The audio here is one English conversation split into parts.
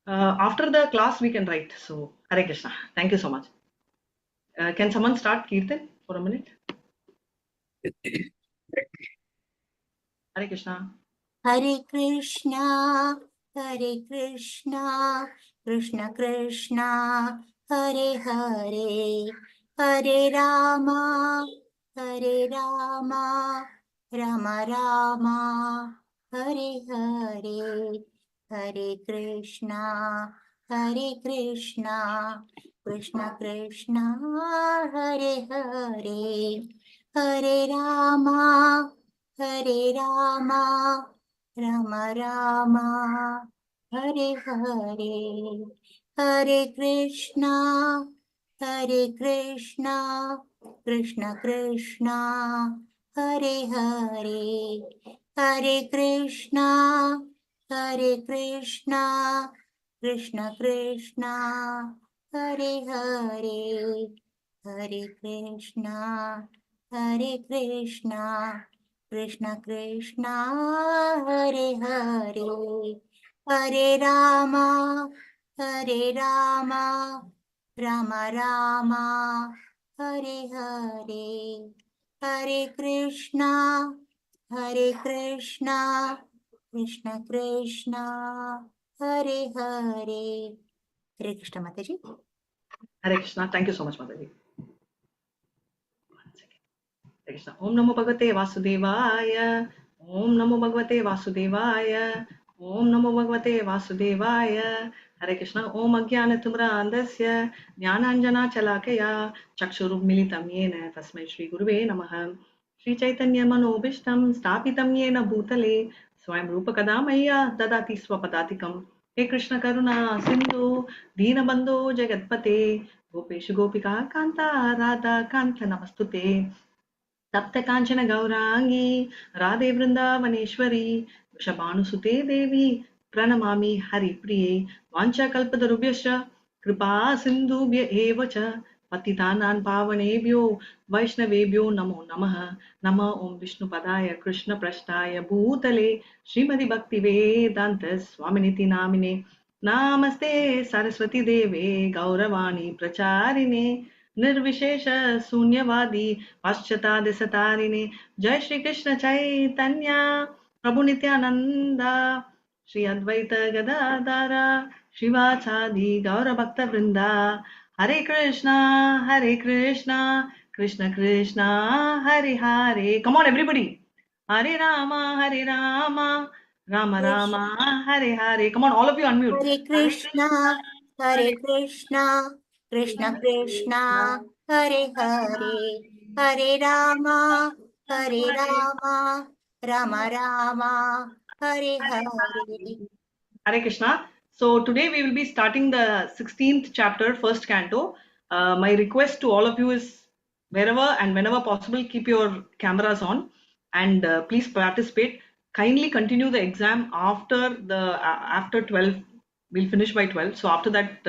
After the class, we can write. So, Hare Krishna. Thank you so much. Can someone start Kirtan for a minute? Hare Krishna. Hare Krishna, Hare Krishna, Krishna Krishna, Hare Hare, Hare Rama, Hare Rama, Rama Rama, Hare Hare, Hare Krishna, Hare Krishna, Krishna Krishna, Hare Hare, Hare Rama, Hare Rama, Rama Rama, Hare Hare, Hare Krishna, Hare Krishna, Krishna Krishna, Hare Hare, Hare Krishna, Hare Krishna, Krishna Krishna, Hare Hare, Hare Krishna, Hare Krishna, Krishna Krishna, Hare Hare, Hare Rama, Hare Rama, Rama Rama, Hare Hare, Hare Krishna, Hare Krishna, Krishna Krishna, Hare Hare. Hare Krishna Mataji. Hare Krishna. Thank you so much, Mataji. Hare Krishna. Om Namo Bhagavate Vasudevaya. Om Namo Bhagavate Vasudevaya. Om Namo Bhagavate Vasudevaya. Hare Krishna. Om Ajnana Timrandasya Jnananjana Chalakaya Chakshurum Militam Yena Tasmai Shri Guruve Namaha. Shri Chaitanya Manobishtam Stapitam Yena Bhutale Swayam Rupa Kadamaya Dadati Swapadatikam. He Krishna Karuna Sindhu Deenabandhu Jagatpate Gopeshu Gopika Kanta Radha Kanta Namastute तप्त कांचन गौरांगी राधे वृंदावनेश्वरी वृषभानुसुते देवी प्रणमामि हरिप्रिये वाञ्छाकल्पतरुभ्यश्च कृपा सिन्धुभ्य एव च पतितानां पावनेभ्यो वैष्णवेभ्यो नमो नमः नमः ओम विष्णुपदाय कृष्णप्रष्टाय भूतले श्रीमति भक्तिवेदान्त स्वामिनिति नामिने नमस्ते सरस्वती देवे गौरवाणी प्रचारिणे निर्विशेष शून्यवादी पाश्चात्य सतारिणे जय श्री कृष्ण चैतन्य प्रभु नित्यानंद श्री अद्वैत गदाधर शिवाचादि गौर भक्त वृंदा हरे Krishna Krishna Krishna Hare Hare come on everybody Hare Ram Ram Ram Hare Hare come on all of you unmute Hare Krishna, Hare Krishna, Krishna Krishna, Hare Hare, Hare Rama, Hare Rama, Rama Rama, Hare Hare. Hare Krishna. So today we will be starting the 16th chapter, first canto. My request to all of you is wherever and whenever possible, keep your cameras on and please participate. Kindly continue the exam after 12. We'll finish by 12. So after that,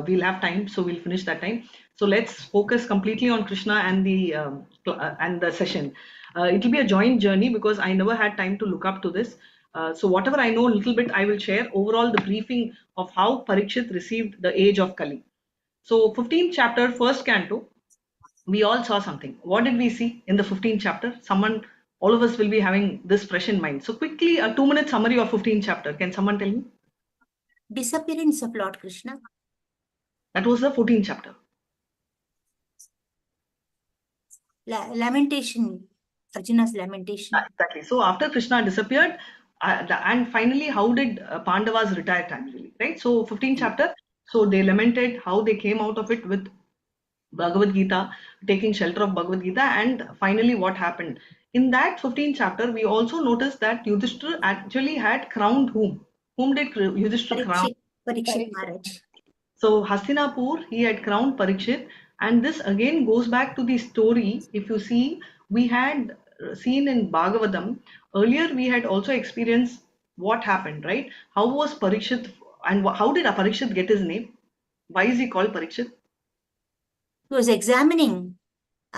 we'll have time. So we'll finish that time. So let's focus completely on Krishna and the session. It will be a joint journey because I never had time to look up to this. So whatever I know a little bit, I will share overall the briefing of how Parikshit received the age of Kali. So 15th chapter, first canto, we all saw something. What did we see in the 15th chapter? All of us will be having this fresh in mind. So quickly, a 2-minute summary of 15th chapter. Can someone tell me? Disappearance of Lord Krishna. That was the 14th chapter. Lamentation. Arjuna's lamentation. Exactly. So after Krishna disappeared, and finally, how did Pandavas retire tranquilly, right? So 15th chapter, so they lamented how they came out of it with Bhagavad Gita, taking shelter of Bhagavad Gita, and finally what happened. In that 15th chapter, we also noticed that Yudhishthira actually had crowned whom? Whom did Yudhishthira crown? Parikshit Maharaj. So Hastinapur, he had crowned Parikshit, and this again goes back to the story. If you see, we had seen in Bhagavatam earlier, we had also experienced what happened, right? How was Parikshit, and how did Parikshit get his name? Why is he called Parikshit? He was examining.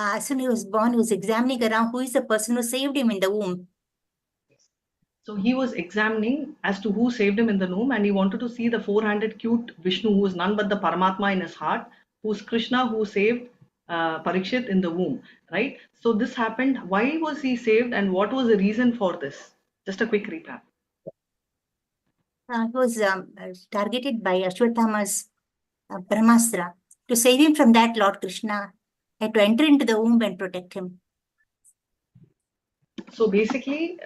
As soon as he was born, he was examining around who is the person who saved him in the womb. So he was examining as to who saved him in the womb, and he wanted to see the four-handed cute Vishnu, who is none but the Paramatma in his heart, who's Krishna, who saved Parikshit in the womb, right? So this happened. Why was he saved, and what was the reason for this? Just a quick recap. He was targeted by Ashwatthama's Brahmastra. To save him from that, Lord Krishna had to enter into the womb and protect him. So basically,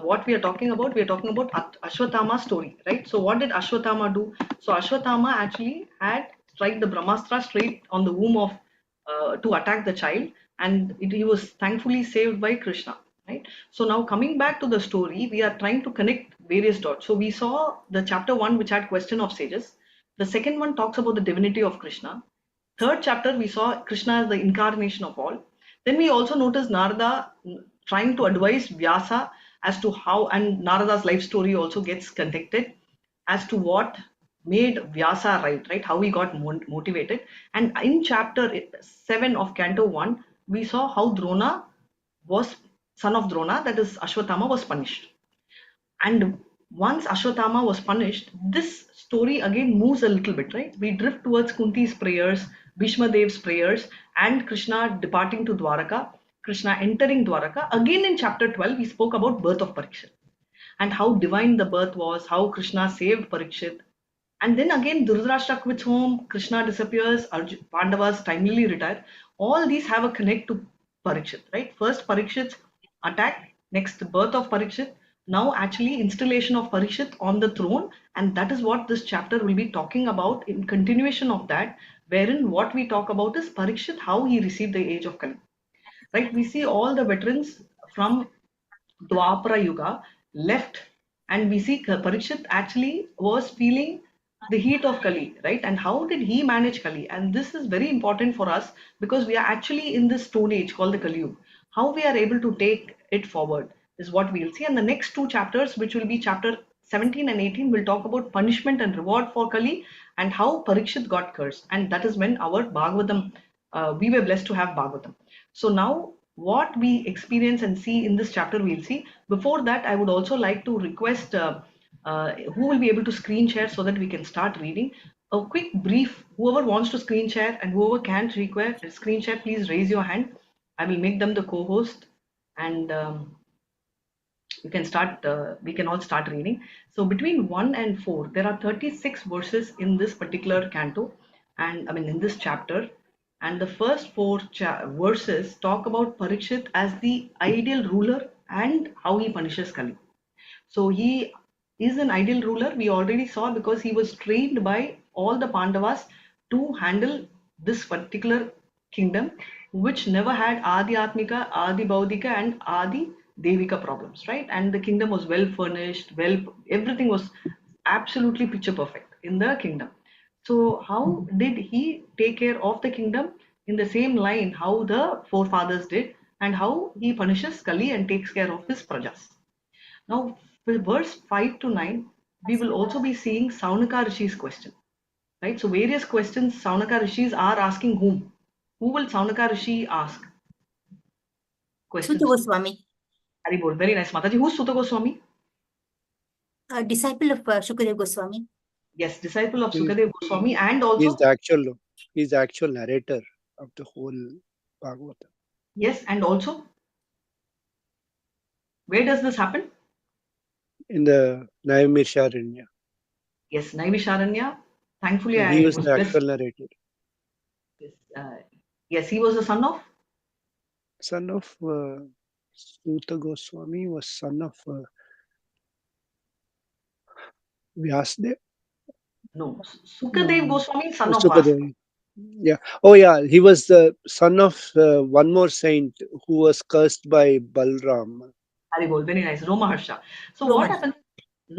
what we are talking about Ashwatthama's story, right? So what did Ashwatthama do? So Ashwatthama actually had strike the Brahmastra straight on the womb of to attack the child, and he was thankfully saved by Krishna, right? So now coming back to the story, we are trying to connect various dots. So we saw the chapter 1, which had question of sages. The second one talks about the divinity of Krishna. Third chapter, we saw Krishna as the incarnation of all. Then we also noticed Narada trying to advise Vyasa as to how, and Narada's life story also gets connected as to what made Vyasa right, how he got motivated. And in chapter 7 of Canto 1, we saw how Drona was, son of Drona, that is Ashwatthama, was punished. And once Ashwatthama was punished, this story again moves a little bit, right? We drift towards Kunti's prayers, Bhishma Dev's prayers, and Krishna departing to Dwaraka, Krishna entering Dwaraka. Again in chapter 12, we spoke about birth of Parikshit and how divine the birth was, how Krishna saved Parikshit. And then again, Dhritarashtra quits home, Krishna disappears, Pandavas timely retire. All these have a connect to Parikshit, right? First, Parikshit's attack, next, birth of Parikshit, now actually installation of Parikshit on the throne. And that is what this chapter will be talking about in continuation of that, wherein what we talk about is Parikshit, how he received the age of Kali, right? We see all the veterans from Dwapara Yuga left, and we see Parikshit actually was feeling the heat of Kali, right? And how did he manage Kali? And this is very important for us because we are actually in this stone age called the Kali Yuga. How we are able to take it forward is what we'll see. And the next two chapters, which will be chapter 17 and 18, will talk about punishment and reward for Kali and how Parikshit got cursed. And that is when our Bhagavatam, we were blessed to have Bhagavatam. So now what we experience and see in this chapter, we'll see. Before that, I would also like to request who will be able to screen share so that we can start reading. A quick brief, whoever wants to screen share and whoever can't screen share, please raise your hand. I will make them the co-host, and you can start, we can all start reading. So between 1 and 4, there are 36 verses in this particular canto, and I mean in this chapter. And the first four verses talk about Parikshit as the ideal ruler and how he punishes Kali. So he is an ideal ruler, we already saw, because he was trained by all the Pandavas to handle this particular kingdom, which never had Adi Atmika, Adi Baudika, and Adi Devika problems, right? And the kingdom was well furnished, everything was absolutely picture perfect in the kingdom. So how did he take care of the kingdom? In the same line how the forefathers did, and how he punishes Kali and takes care of his prajas. Now, with verse 5 to 9, we will also be seeing Saunaka Rishi's question, right? So various questions Saunaka Rishis are asking whom? Who will Saunaka Rishi ask questions Suta to? Goswami, Haribol, very nice. Mataji, who's Suta Goswami? a disciple of Shukadev Goswami. Yes, disciple of He- Sukadev Goswami, and He's also, the actual narrator of the whole Bhagavatam. yes, and also, where does this happen? In the Naimisharanya. Yes, Naivisharanya. Thankfully, And he I was was the blessed. actual narrator. Yes, yes, he was the son of? Son of Suta Goswami was son of Vyasdev. No, Sukadev Goswami is son of Sukadev. Vasudeva. Yeah. Oh, yeah. He was the son of one more saint who was cursed by Balram. Haribol, very nice. Romaharsha. So what happened?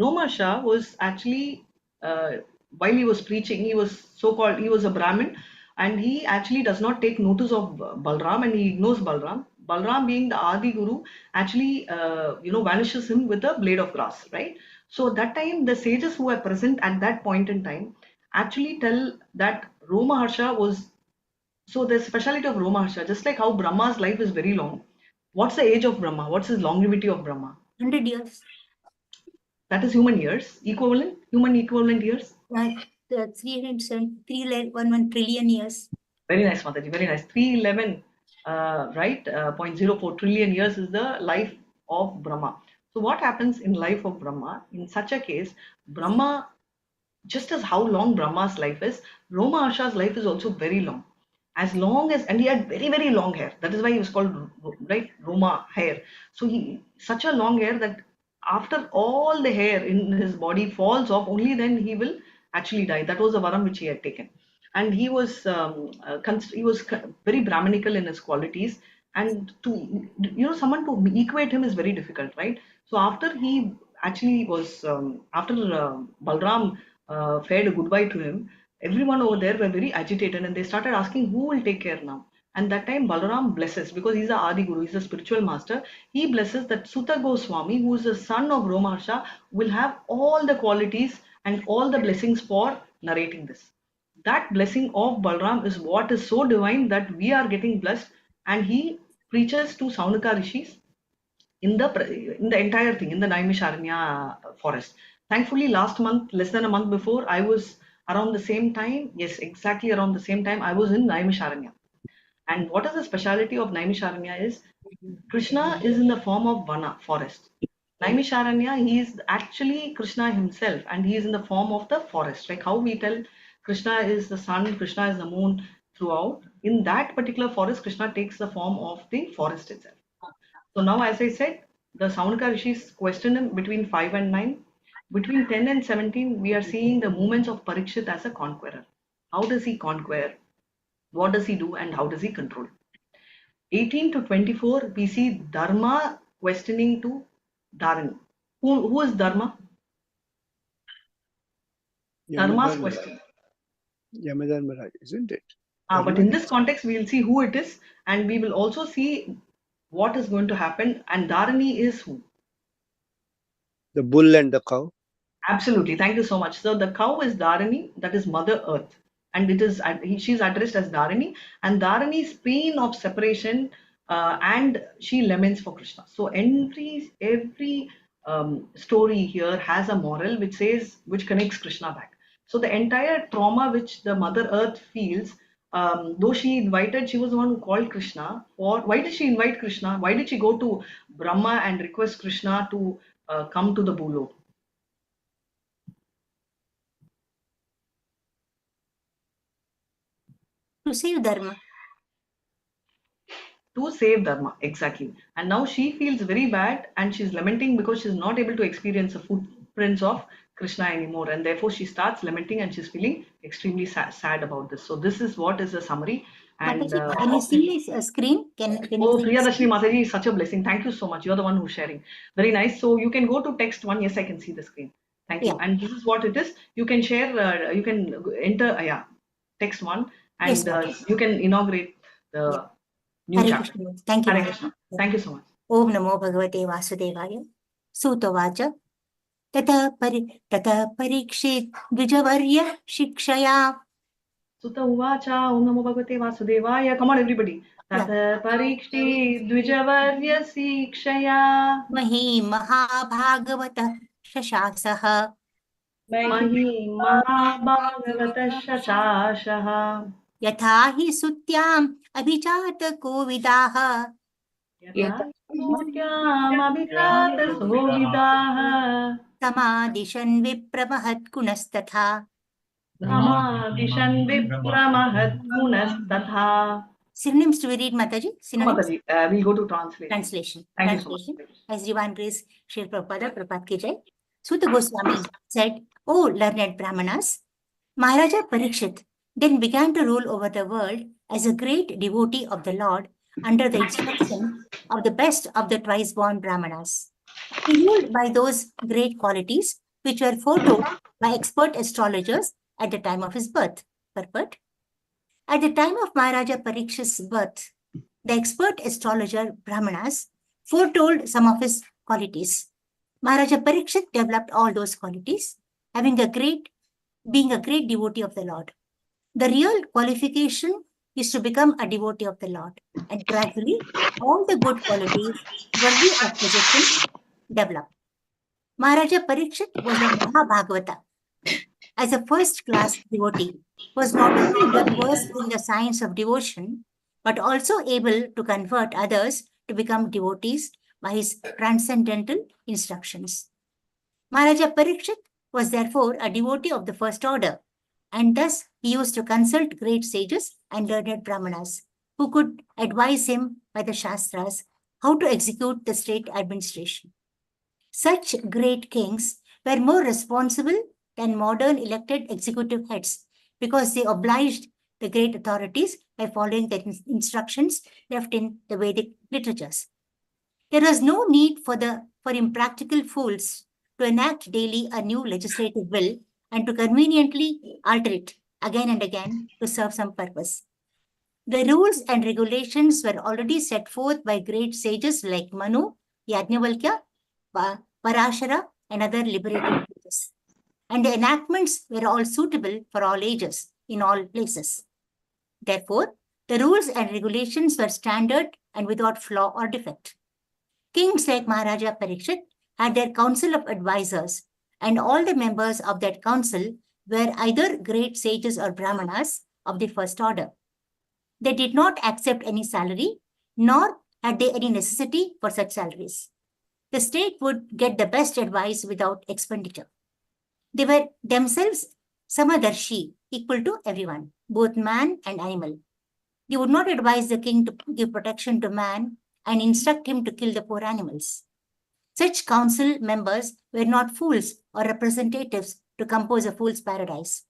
Romaharsha was actually, while he was preaching, he was so-called, he was a Brahmin, and he actually does not take notice of Balram, and he ignores Balram. Balram, being the Adi Guru, actually, vanishes him with a blade of grass, right? So that time, the sages who were present at that point in time actually tell that Romaharsha was, so the speciality of Romaharsha, just like how Brahma's life is very long. What's the age of Brahma? What's his longevity of Brahma? 100 years. That is human years, human equivalent years. 311 trillion years. Very nice, Mataji, very nice. 311, right, 0.04 trillion years is the life of Brahma. So what happens in life of Brahma? In such a case, Brahma, just as how long Brahma's life is, Roma Asha's life is also very long. As long as, and he had very, very long hair. That is why he was called, right, Roma hair. So he, such a long hair that after all the hair in his body falls off, only then he will actually die. That was a varam which he had taken. And he was very Brahminical in his qualities. And to, someone to equate him is very difficult, right? So after he actually was, after Balram fared a goodbye to him, everyone over there were very agitated and they started asking who will take care now. And that time Balaram blesses, because he's a Adi Guru, he's a spiritual master. He blesses that Sutta Goswami, who is the son of Romaharsha, will have all the qualities and all the blessings for narrating this. That blessing of Balaram is what is so divine that we are getting blessed, and he preaches to Saunaka Rishis in the entire thing in the Naimisharanya forest. Thankfully, last month, less than a month before, I was around the same time. Yes, exactly around the same time, I was in Naimisharanya. And what is the speciality of Naimisharanya is Krishna is in the form of Vana, forest. Naimisharanya, he is actually Krishna himself, and he is in the form of the forest. Like how we tell Krishna is the sun, Krishna is the moon throughout. In that particular forest, Krishna takes the form of the forest itself. So now, as I said, the Saunaka Rishis questioned him between 5 and 9. Between 10 and 17, we are seeing the movements of Parikshit as a conqueror. How does he conquer? What does he do? And how does he control? 18 to 24, we see Dharma questioning to Dharani. Who is Dharma? Dharma's question. Yamadharmaraj, isn't it? But in this context, we will see who it is, and we will also see what is going to happen. And Dharani is who? The bull and the cow. Absolutely. Thank you so much. So the cow is Dharani, that is Mother Earth. And it is she's addressed as Dharani. And Dharani's pain of separation, and she laments for Krishna. So every story here has a moral which connects Krishna back. So the entire trauma which the Mother Earth feels, though she was the one who called Krishna. Why did she invite Krishna? Why did she go to Brahma and request Krishna to come to the Bhulok? To save Dharma. To save Dharma, exactly. And now she feels very bad and she's lamenting because she's not able to experience the footprints of Krishna anymore. And therefore she starts lamenting and she's feeling extremely sad about this. So this is what is the summary. And Mataji, can you see my screen? Can oh, you Priyadashini Mataji is such a blessing. Thank you so much. You're the one who's sharing. Very nice. So you can go to text 1. Yes, I can see the screen. Thank you. And this is what it is. You can share, you can enter, text 1, and yes, you can inaugurate the new Hare chapter. Krishna. Thank you. Hare Krishna. Thank you so much. Om Namo Bhagavate Vasudevaya. Sutavacha. Tata Parikshit Dvijavarya Shikshaya. Sutta Uvacha. Om Namo Bhagavate Vasudevaya. Come on, everybody. Tata Parikshit Dvijavarya Shikshaya. Mahi Mahabhagavata Shashasaha. Mahi Mahabhagavata Shashashaha. Yatha hi Sutyam Abhijata Kovidaha. Yatha Sutyam Abhijata Sovidaha. Samadishan Vipramahat Gunastatha. Samadishan Vipramahat Gunastatha. Synonyms to be read, Mataji? Synonyms? Mataji, we'll go to translation. Thank you you so much. As Divine Grace, Srila Prabhupada ki jai. Sutta Goswami said, "O learned Brahmanas, Maharaja Parikshit then began to rule over the world as a great devotee of the Lord under the instruction of the best of the twice-born Brahmanas. He ruled by those great qualities which were foretold by expert astrologers at the time of his birth." Purport. At the time of Maharaja Parikshit's birth, the expert astrologer Brahmanas foretold some of his qualities. Maharaja Parikshit developed all those qualities, being a great devotee of the Lord. The real qualification is to become a devotee of the Lord, and gradually all the good qualities worthy of possession develop. Maharaja Parikshit was a Mahabhagavata. As a first-class devotee, was not only well versed in the science of devotion, but also able to convert others to become devotees by his transcendental instructions. Maharaja Parikshit was therefore a devotee of the first order, and thus he used to consult great sages and learned brahmanas who could advise him by the Shastras how to execute the state administration. Such great kings were more responsible than modern elected executive heads because they obliged the great authorities by following the instructions left in the Vedic literatures. There was no need for impractical fools to enact daily a new legislative bill and to conveniently alter it again and again to serve some purpose. The rules and regulations were already set forth by great sages like Manu, Yajnavalkya, Parashara, and other liberated sages. And the enactments were all suitable for all ages, in all places. Therefore, the rules and regulations were standard and without flaw or defect. Kings like Maharaja Parikshit had their council of advisors, and all the members of that council were either great sages or brahmanas of the first order. They did not accept any salary, nor had they any necessity for such salaries. The state would get the best advice without expenditure. They were themselves samadarshi, equal to everyone, both man and animal. They would not advise the king to give protection to man and instruct him to kill the poor animals. Such council members were not fools or representatives to compose a fool's paradise.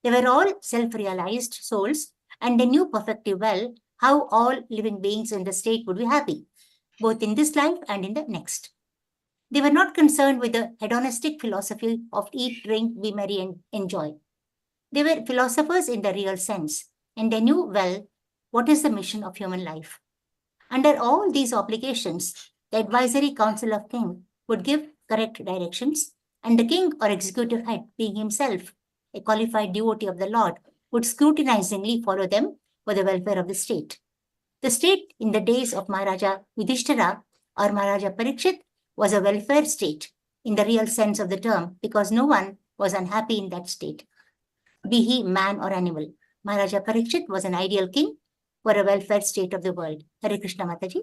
They were all self-realized souls, and they knew perfectly well how all living beings in the state would be happy, both in this life and in the next. They were not concerned with the hedonistic philosophy of eat, drink, be merry, and enjoy. They were philosophers in the real sense, and they knew well what is the mission of human life. Under all these obligations, the advisory council of king would give correct directions, and the king or executive head, being himself a qualified devotee of the Lord, would scrutinizingly follow them for the welfare of the state. The state in the days of Maharaja Yudhishthira or Maharaja Parikshit was a welfare state in the real sense of the term because no one was unhappy in that state, be he man or animal. Maharaja Parikshit was an ideal king for a welfare state of the world. Hare Krishna Mataji.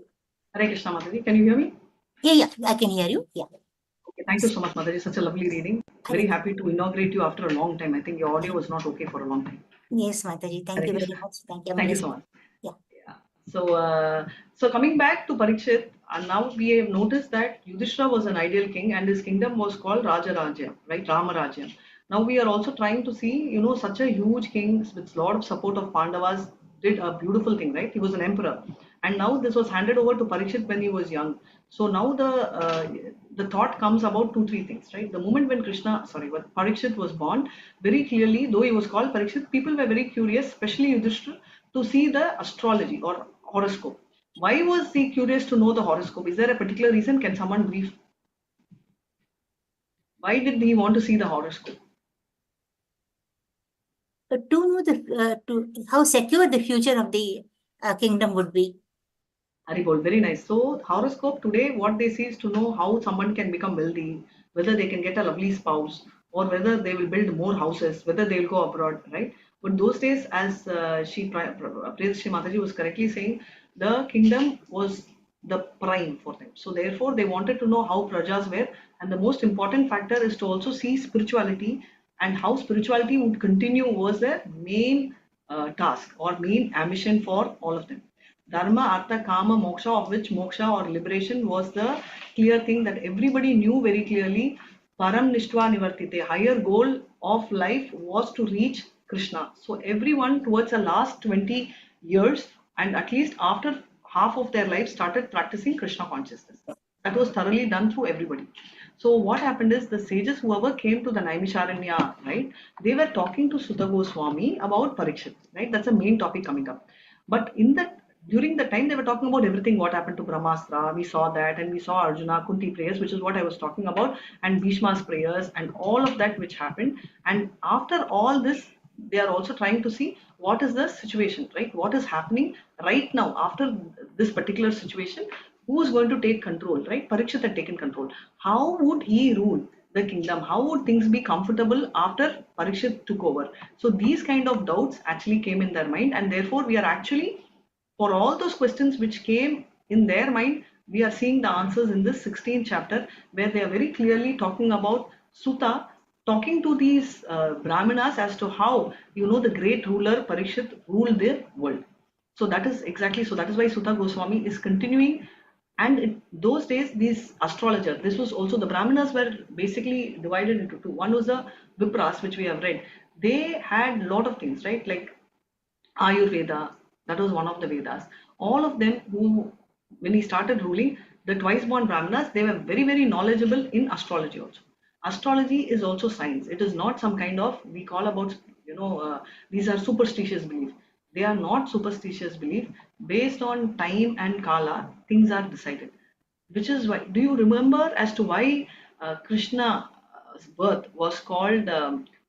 Hare Krishna Mataji. Can you hear me? Yeah, I can hear you. Yeah. Okay, thank you so much, Mataji. Such a lovely reading. Very happy to inaugurate you after a long time. I think your audio was not okay for a long time. Yes, Mataji. Thank you very much. Thank you. Thank you so much. Yeah. So coming back to Parikshit, and now we have noticed that Yudhishthira was an ideal king and his kingdom was called RADHJA, right? Rama Rajya. Now we are also trying to see, such a huge king with lot of support of Pandavas did a beautiful thing, right? He was an emperor. And now this was handed over to Parikshit when he was young. So now the thought comes about 2-3 things, right? The moment when when Parikshit was born, very clearly, though he was called Parikshit, people were very curious, especially Yudhishthira, to see the astrology or horoscope. Why was he curious to know the horoscope? Is there a particular reason? Can someone brief? Why did he want to see the horoscope? To know how secure the future of the kingdom would be. Haribol, very nice. So horoscope today, what they see is to know how someone can become wealthy, whether they can get a lovely spouse, or whether they will build more houses, whether they will go abroad, right? But those days, as Priyadashri Mataji was correctly saying, the kingdom was the prime for them. So therefore, they wanted to know how prajas were, and the most important factor is to also see spirituality and how spirituality would continue was their main task or main ambition for all of them. Dharma, Artha, Kama, Moksha, of which Moksha or liberation was the clear thing that everybody knew very clearly. Param Nishtva Nivartite, higher goal of life was to reach Krishna. So everyone towards the last 20 years and at least after half of their life started practicing Krishna consciousness. That was thoroughly done through everybody. So what happened is the sages, whoever came to the Naimisharanya, right, they were talking to Sutta Goswami about Parikshit, right? That's the main topic coming up. But during the time they were talking about everything, what happened to Brahmastra, we saw that, and we saw Arjuna, Kunti prayers, which is what I was talking about, and Bhishma's prayers, and all of that which happened. And after all this, they are also trying to see what is the situation, right? What is happening right now after this particular situation who is going to take control, right? Parikshit had taken control. How would he rule the kingdom? How would things be comfortable after Parikshit took over? So these kind of doubts actually came in their mind, and therefore we are actually, for all those questions which came in their mind, we are seeing the answers in this 16th chapter, where they are very clearly talking about Suta talking to these Brahmanas as to how, the great ruler Parikshit ruled the world. So that is exactly, so that is why Suta Goswami is continuing. And in those days, these astrologers, this was also, the Brahmanas were basically divided into two. One was the Vipras, which we have read. They had a lot of things, right? Like Ayurveda, that was one of the Vedas. All of them who, when he started ruling, the twice born Brahmanas, they were very, very knowledgeable in astrology also. Astrology is also science. It is not some kind of, we call about, these are superstitious belief. They are not superstitious belief. Based on time and kala, things are decided. Which is why, do you remember as to why Krishna's birth was called,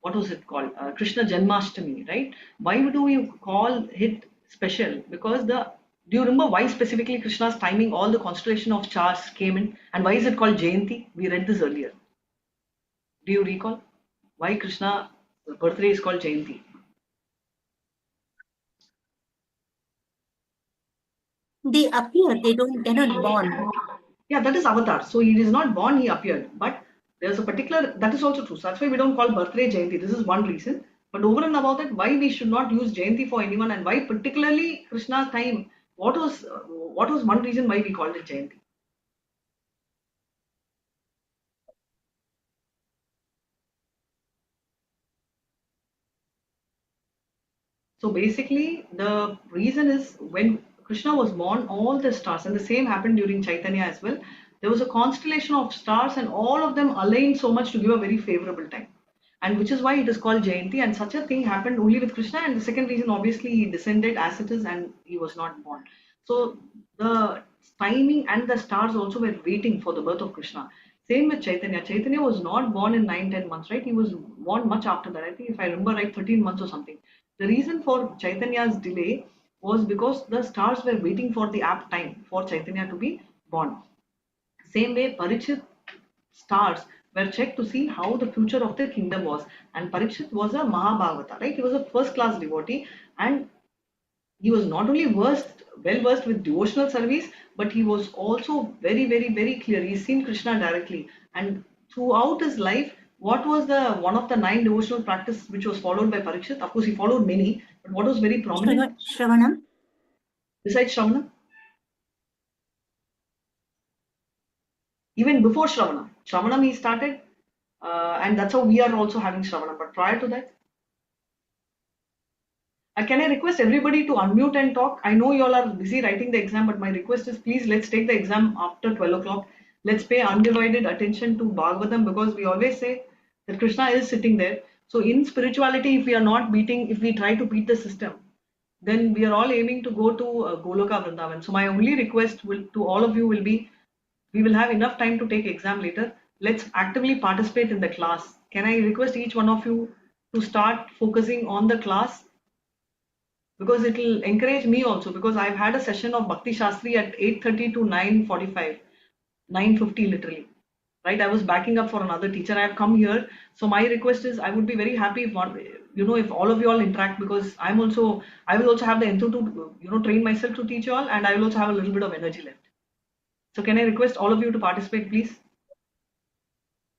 what was it called? Krishna Janmashtami, right? Why do we call it special? Because do you remember why specifically Krishna's timing, all the constellation of stars came in? And why is it called Jayanti? We read this earlier. Do you recall why Krishna's birthday is called Jayanti? They appear, they're not born. Yeah, that is avatar. So he is not born, he appeared. But there's a particular, that is also true. So that's why we don't call birthday Jayanti. This is one reason. But over and above that, why we should not use Jayanti for anyone, and why particularly Krishna's time, what was one reason why we called it Jayanti? So basically, the reason is when Krishna was born, all the stars, and the same happened during Chaitanya as well. There was a constellation of stars, and all of them aligned so much to give a very favorable time. And which is why it is called Jayanti. And such a thing happened only with Krishna. And the second reason, obviously, he descended as it is, and he was not born. So the timing and the stars also were waiting for the birth of Krishna. Same with Chaitanya. Chaitanya was not born in 9-10 months, right? He was born much after that. I think, if I remember right, 13 months or something. The reason for Chaitanya's delay was because the stars were waiting for the apt time for Chaitanya to be born. Same way, Parikshit stars were checked to see how the future of the kingdom was. And Parikshit was a Mahabhagavata, right? He was a first class devotee, and he was not only well versed with devotional service, but he was also very, very, very clear. He's seen Krishna directly. And throughout his life, what was the one of the 9 devotional practice which was followed by Parikshit? Of course, he followed many, but what was very prominent Shravanam. besides Shravanam? Even before Shravanam. Shravanam he started, and that's how we are also having Shravanam. But prior to that, can I request everybody to unmute and talk? I know you all are busy writing the exam, but my request is please let's take the exam after 12 o'clock. Let's pay undivided attention to Bhagavatam, because we always say that Krishna is sitting there. So in spirituality, if we are not beating, if we try to beat the system, then we are all aiming to go to Goloka Vrindavan. So my only request to all of you will be, we will have enough time to take exam later. Let's actively participate in the class. Can I request each one of you to start focusing on the class? Because it will encourage me also, because I've had a session of Bhakti Shastri at 8:30 to 9:45, 9:50 literally, right? I was backing up for another teacher. I have come here. So my request is, I would be very happy if one, if all of you all interact, because I will also have the enthusiasm to, train myself to teach you all, and I will also have a little bit of energy left. So can I request all of you to participate, please?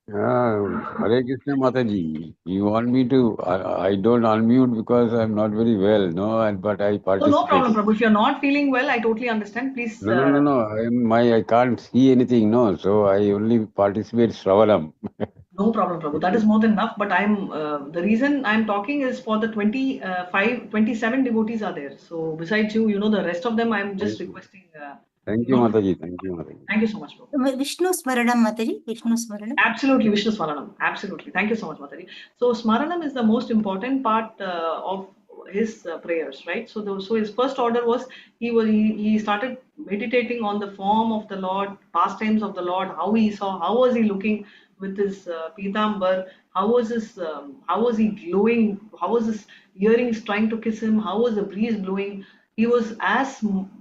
Hare Krishna Mataji. You want me to? I don't unmute because I'm not very well, no, but I Oh, participate. no problem, Prabhu. If you're not feeling well, I totally understand. Please. No. I can't see anything, no. So I only participate Shravanam. No problem, Prabhu. That is more than enough. But the reason I'm talking is for the 27 devotees are there. So besides you, the rest of them, I'm just requesting. Thank you, Mataji. Thank you, Mataji. Thank you so much, Prabhu. Vishnu Smaranam, Mataji. Vishnu Smaranam. Absolutely, Vishnu Smaranam. Absolutely. Thank you so much, Mataji. So Smaranam is the most important part of his prayers, right? So his first order was, he started meditating on the form of the Lord, pastimes of the Lord, how was he looking with his pitambar, how was he glowing, how was his earrings trying to kiss him, how was the breeze blowing. He was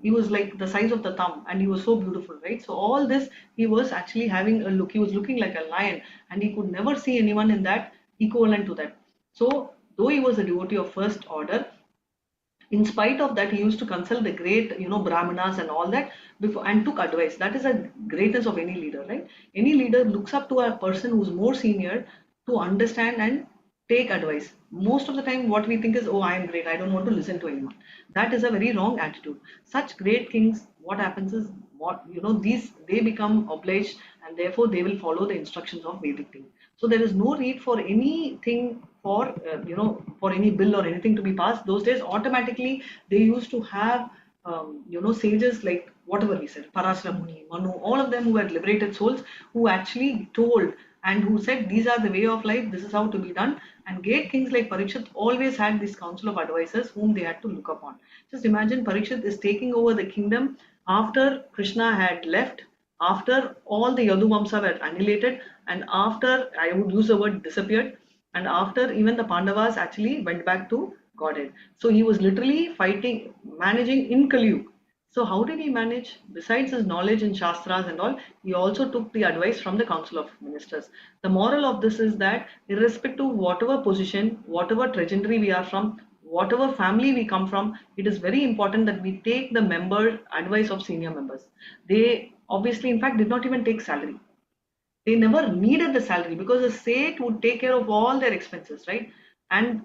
he was like the size of the thumb, and he was so beautiful, right? So all this, he was actually having a look. He was looking like a lion, and he could never see anyone in that equivalent to that. So though he was a devotee of first order, in spite of that, he used to consult the great, brahmanas and all that before, and took advice. That is a greatness of any leader, right? Any leader looks up to a person who's more senior to understand and take advice. Most of the time what we think is, oh, I am great, I don't want to listen to anyone. That is a very wrong attitude. Such great kings, what happens is, these, they become obliged, and therefore they will follow the instructions of Vedic thing. So there is no need for anything, for for any bill or anything to be passed. Those days automatically they used to have sages, like whatever we said, Parasara Muni, Manu, all of them who were liberated souls, who actually told and who said these are the way of life, this is how to be done. And great kings like Parikshit always had this council of advisors whom they had to look upon. Just imagine, Parikshit is taking over the kingdom after Krishna had left, after all the Yadu Vamsa were annihilated, and after, I would use the word, disappeared, and after even the Pandavas actually went back to Godhead. So he was literally fighting, managing in Kali Yuga. So how did he manage? Besides his knowledge in Shastras and all, he also took the advice from the Council of Ministers. The moral of this is that irrespective of whatever position, whatever trajectory we are from, whatever family we come from, it is very important that we take the member advice of senior members. They obviously, in fact, did not even take salary. They never needed the salary because the state would take care of all their expenses, right? And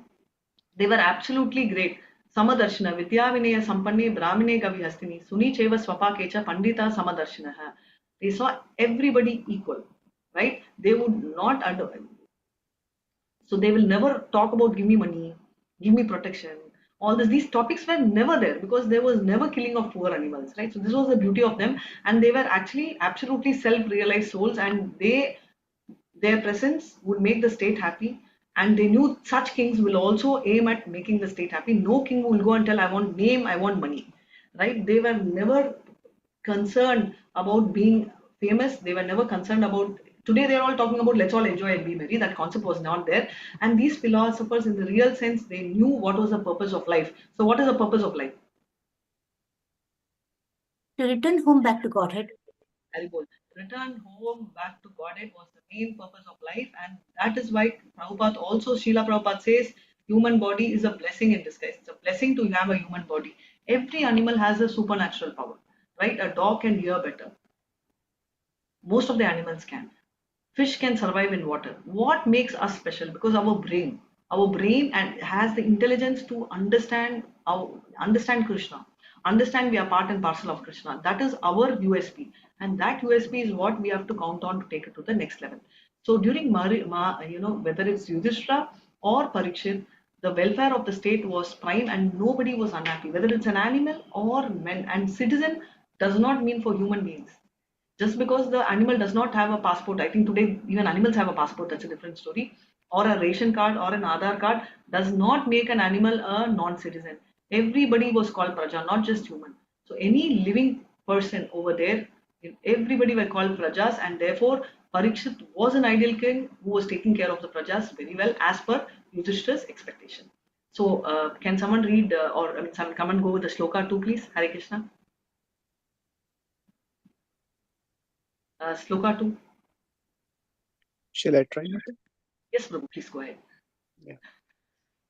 they were absolutely great. Samadarshana, Vidya Vinaya Sampanne, Brahmine Gavi Hastini, Suni Cheva Swapakecha, Pandita Samadarshana. They saw everybody equal, right? They would not so they will never talk about give me money, give me protection. All this, these topics were never there because there was never killing of poor animals, right? So this was the beauty of them, and they were actually absolutely self-realized souls, and their presence would make the state happy. And they knew such kings will also aim at making the state happy. No king will go and tell, I want name, I want money, right? They were never concerned about being famous. They were never concerned about, today they're all talking about let's all enjoy and be merry. That concept was not there. And these philosophers, in the real sense, they knew what was the purpose of life. So what is the purpose of life? To return home back to Godhead. Return home back to Godhead was the main purpose of life, and that is why Prabhupada also, Srila Prabhupada says, human body is a blessing in disguise. It's a blessing to have a human body. Every animal has a supernatural power, right? A dog can hear better. Most of the animals can. Fish can survive in water. What makes us special? Because our brain and has the intelligence to understand Krishna, understand we are part and parcel of Krishna. That is our USP, and that USP is what we have to count on to take it to the next level. So during whether it's Yudhishthira or Parikshit, the welfare of the state was prime, and nobody was unhappy, whether it's an animal or men. And citizen does not mean for human beings. Just because the animal does not have a passport, I think today even animals have a passport, that's a different story, or a ration card or an Aadhaar card, does not make an animal a non-citizen. Everybody was called Praja, not just human. So any living person over there, everybody were called Prajas, and therefore Parikshit was an ideal king who was taking care of the Prajas very well as per Yudhishthira's expectation. So can someone read come and go with the shloka too, please? Hare Krishna. Sloka 2. Shall I try? Yes, Prabhu, please go ahead. Yeah.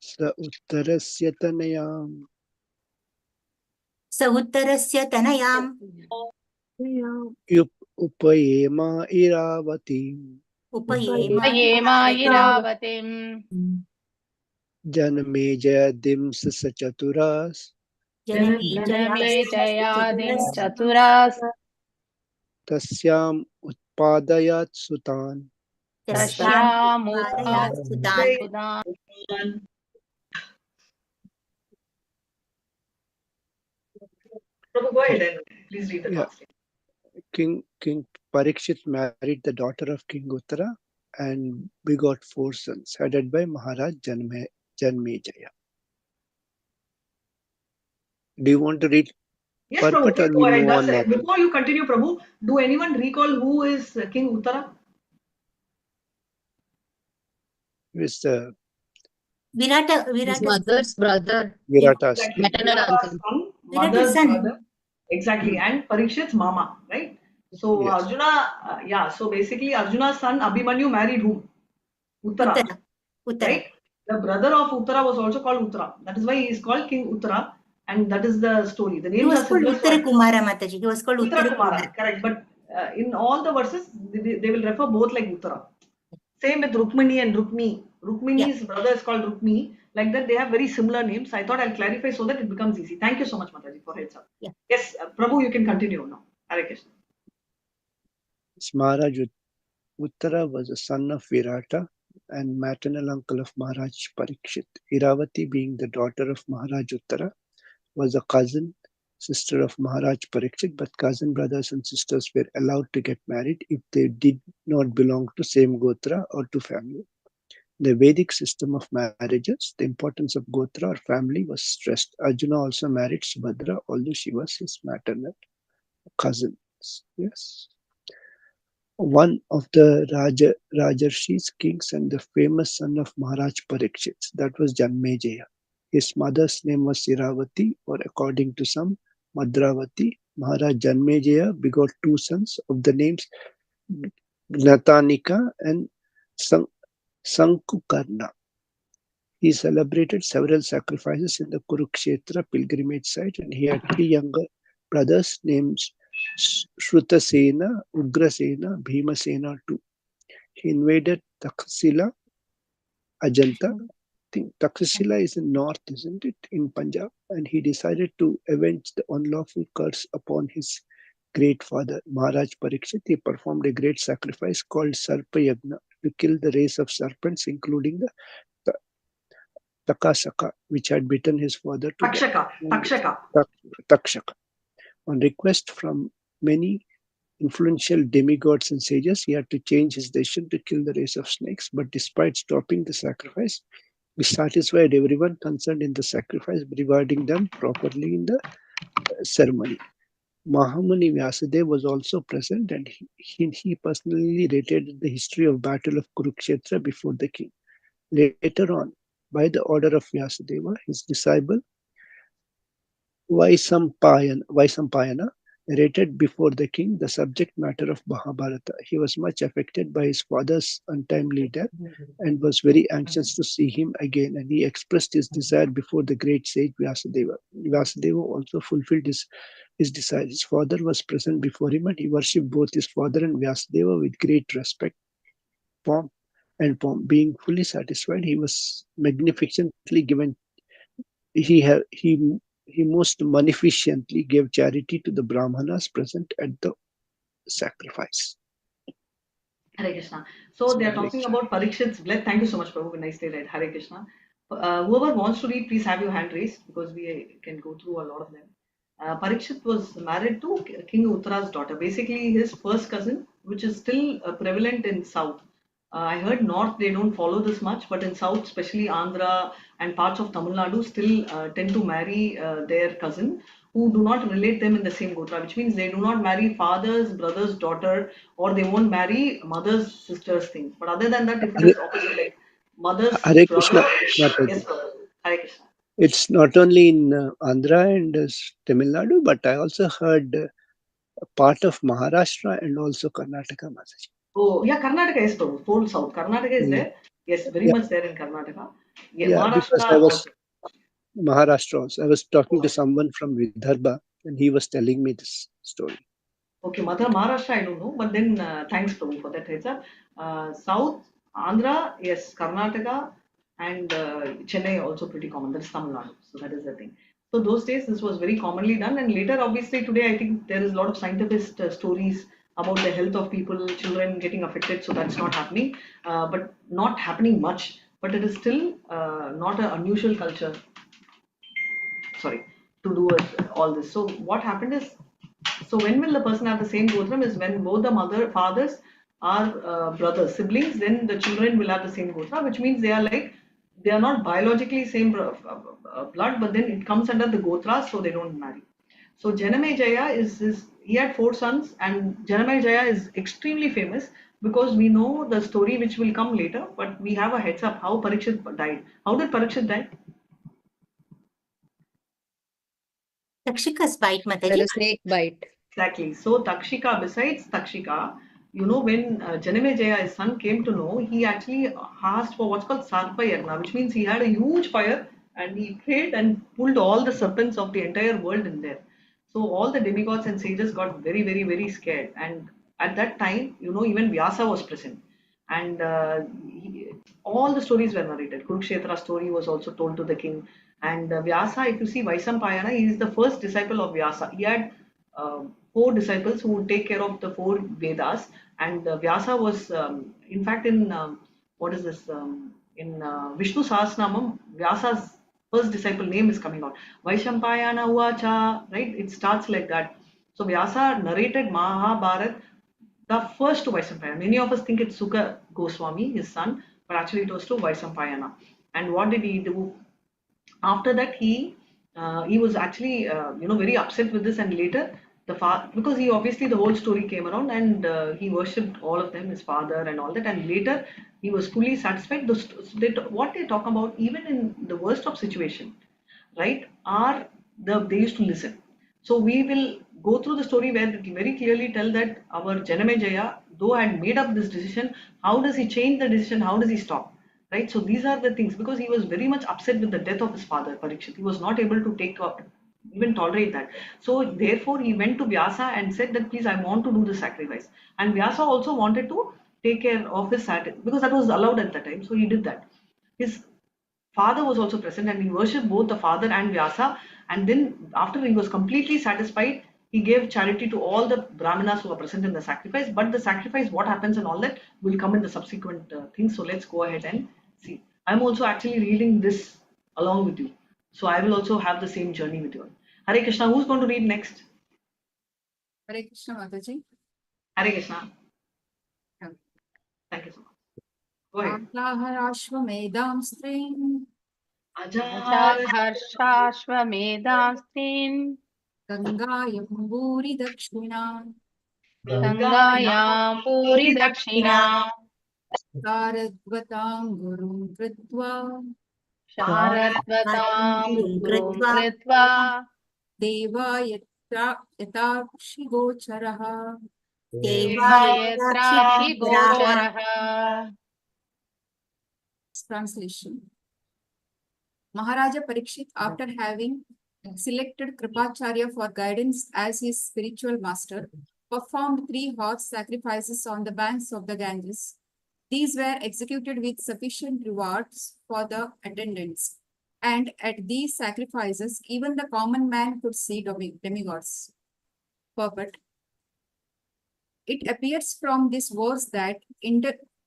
Sa uttarasya tanayam. Sa uttarasya tanayam. Upayema iravatim. Upayema iravatim. Janame jayadim sachaturas. Janame jayadim chaturas. Tasyam utpadayat sutan. Tasyam utpadayat sutan. Prabhu, go ahead and please read the translation. King Parikshit married the daughter of King Uttara and begot 4 sons, headed by Maharaj Janmejaya. Do you want to read? Yes, Prabhu, please go ahead. Before you continue, Prabhu, do anyone recall who is King Uttara? His Virata. His mother's brother. Virata's Virata's son, mother's son. brother. Exactly, and Parikshit's mama, right? So Yes. Arjuna, yeah. So basically, Arjuna's son Abhimanyu married whom? Uttara, Uttara. right? The brother of Uttara was also called Uttara. That is why he is called King Uttara, and that is the story. The He names was are called similar. Uttara Kumara Mataji. He was called Uttara Uttara Kumara, Kumara. correct. But in all the verses, they will refer both like Uttara. Same with Rukmini and Rukmi. Rukmini's brother is called Rukmi. Like that, they have very similar names. I thought I'll clarify so that it becomes easy. Thank you so much, Mataji, for heads up. Yeah. Yes, Prabhu, you can continue now. Hare Krishna. Maharaj Uttara was a son of Virata and maternal uncle of Maharaj Parikshit. Iravati, being the daughter of Maharaj Uttara, was a cousin, sister of Maharaj Parikshit, but cousin brothers and sisters were allowed to get married if they did not belong to same Gotra or to family. The Vedic system of marriages, the importance of Gotra or family was stressed. Arjuna also married Subhadra, although she was his maternal cousin. Yes. One of the Rajarshis, kings, and the famous son of Maharaj Parikshit, that was Janmejaya. His mother's name was Iravati, or according to some, Madravati. Maharaj Janmejaya begot two sons of the names Gnatanika and Sankukarna. He celebrated several sacrifices in the Kurukshetra pilgrimage site, and he had three younger brothers named Shrutasena, Ugrasena, Bhimasena too. He invaded Taxila, Ajanta. I think Taxila is in north, isn't it, in Punjab? And he decided to avenge the unlawful curse upon his great father, Maharaj Parikshit. He performed a great sacrifice called Sarpa Yagna to kill the race of serpents, including the Takasaka, which had bitten his father to death. Takshaka. On request from many influential demigods and sages, he had to change his decision to kill the race of snakes. But despite stopping the sacrifice, he satisfied everyone concerned in the sacrifice, rewarding them properly in the ceremony. Mahamuni Vyasadeva was also present, and he personally narrated the history of Battle of Kurukshetra before the king. Later on, by the order of Vyasadeva, his disciple Vaisampayana narrated before the king the subject matter of Mahabharata. He was much affected by his father's untimely death and was very anxious to see him again, and he expressed his desire before the great sage Vyasadeva. Vyasadeva also fulfilled his desire. His father was present before him, and he worshipped both his father and Vyasadeva with great respect, pomp, and pomp. Being fully satisfied, he was magnificently given. He most munificently gave charity to the Brahmanas present at the sacrifice. Hare Krishna. So they are talking about Parikshit's blood. Thank you so much, Prabhu. Nicely read. Hare Krishna. Whoever wants to read, please have your hand raised because we can go through a lot of them. Parikshit was married to King Uttara's daughter, basically his first cousin, which is still prevalent in South. I heard North they don't follow this much, but in South, especially Andhra and parts of Tamil Nadu, still tend to marry their cousin who do not relate them in the same gotra, which means they do not marry father's brother's daughter or they won't marry mother's sister's thing. But other than that, if it is opposite, like mother's Hare brother, Krishna, yes, Prabhu. Hare Krishna. It's not only in Andhra and Tamil Nadu, but I also heard part of Maharashtra and also Karnataka. Mataji. Oh, yeah, Karnataka is Prabhu. Full South. Karnataka is there. Yes, very much there in Karnataka. Yeah, because Maharashtra I was also. Maharashtra also. I was talking to someone from Vidarbha, and he was telling me this story. Okay, Maharashtra, I don't know, but then thanks, Prabhu, for that heads up. South, Andhra, yes, Karnataka, and Chennai also pretty common. That's Tamil Nadu. So that is the thing. So those days, this was very commonly done, and later, obviously, today I think there is a lot of scientific stories about the health of people, children getting affected. So that's not happening, but not happening much. But it is still not an unusual culture. Sorry, to do all this. So what happened is, so when will the person have the same gotram is when both the fathers are brothers, siblings, then the children will have the same gotra, which means they are like, they are not biologically same blood, but then it comes under the gotra, so they don't marry. So Janamejaya he had 4 sons, and Janamejaya is extremely famous because we know the story which will come later, but we have a heads up how Parikshit died. How did Parikshit die? Takshika's bite, That Mataji. a snake bite. Exactly. So Takshika, besides Takshika, you know, when Janamejaya, his son, came to know, he actually asked for what's called Sarpa Yagna, which means he had a huge fire and he prayed and pulled all the serpents of the entire world in there. So all the demigods and sages got very, very, very scared. And at that time, you know, even Vyasa was present. And all the stories were narrated. Kurukshetra story was also told to the king. And Vyasa, if you see Vaisampayana, he is the first disciple of Vyasa. He had four disciples who would take care of the four Vedas. And Vyasa was, in fact, in what is this? In Vishnu Sahasranamam, Vyasa's first disciple name is coming out. Vaishampayana Uvacha, right? It starts like that. So Vyasa narrated Mahabharat, the first to Vaisampayana. Many of us think it's Sukha Goswami, his son, but actually it was to Vaisampayana. And what did he do? After that, he was actually you know, very upset with this, and later because he obviously, the whole story came around, and he worshipped all of them, his father and all that, and later he was fully satisfied. What they talk about, even in the worst of situation, right, are they used to listen. So we will go through the story where it will very clearly tell that our Janamejaya, though had made up this decision, how does he change the decision? How does he stop? Right. So these are the things, because he was very much upset with the death of his father, Parikshit. He was not able to even tolerate that. So therefore he went to Vyasa and said that, please, I want to do the sacrifice. And Vyasa also wanted to take care of his sacrifice, because that was allowed at that time. So he did that. His father was also present, and he worshipped both the father and Vyasa. And then after he was completely satisfied, he gave charity to all the Brahmanas who are present in the sacrifice. But the sacrifice, what happens and all that, will come in the subsequent things. So let's go ahead and see. I'm also actually reading this along with you. So I will also have the same journey with you. Hare Krishna. Who's going to read next? Hare Krishna, Mataji. Hare Krishna. Yeah. Thank you so much. Go ahead. Ahlaharashvamedam string Ajaharshashvamedastin Gangayamburi dakshina Gangayam Puri Dakshina Saradvatam gurum kritva Sharadvatam Gurum Kritva Deva yatakshi gocharaha. Devayatrakshi Gocharaha. Translation. Maharaja Parikshit, after having selected Kripacharya for guidance as his spiritual master, performed 3 horse sacrifices on the banks of the Ganges. These were executed with sufficient rewards for the attendants, and at these sacrifices, even the common man could see demigods. Purport. It appears from this verse that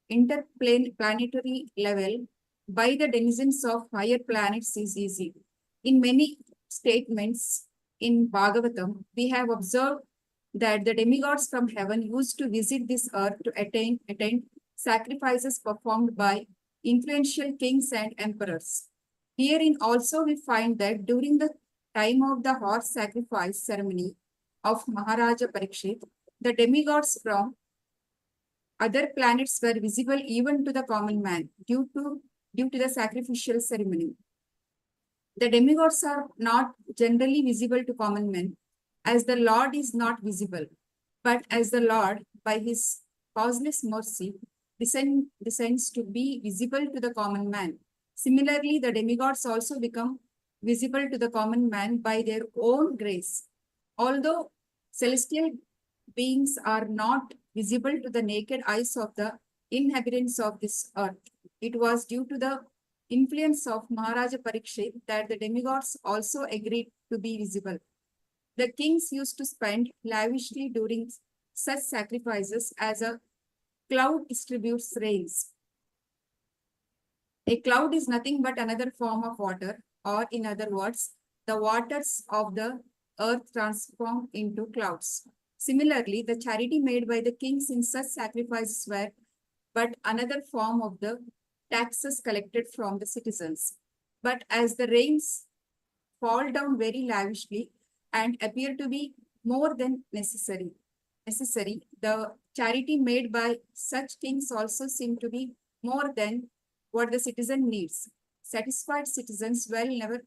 interplanetary level by the denizens of higher planets is easy. In many statements in Bhagavatam, we have observed that the demigods from heaven used to visit this earth to attend sacrifices performed by influential kings and emperors. Herein also we find that during the time of the horse sacrifice ceremony of Maharaja Parikshit, the demigods from other planets were visible even to the common man due to the sacrificial ceremony. The demigods are not generally visible to common men, as the Lord is not visible, but as the Lord, by his causeless mercy, descends to be visible to the common man. Similarly, the demigods also become visible to the common man by their own grace. Although celestial beings are not visible to the naked eyes of the inhabitants of this earth, it was due to the influence of Maharaja Parikshit that the demigods also agreed to be visible. The kings used to spend lavishly during such sacrifices as a cloud distributes rains. A cloud is nothing but another form of water, or in other words, the waters of the earth transform into clouds. Similarly, the charity made by the kings in such sacrifices were but another form of the taxes collected from the citizens. But as the rains fall down very lavishly and appear to be more than necessary, the charity made by such kings also seem to be more than what the citizen needs. Satisfied citizens will never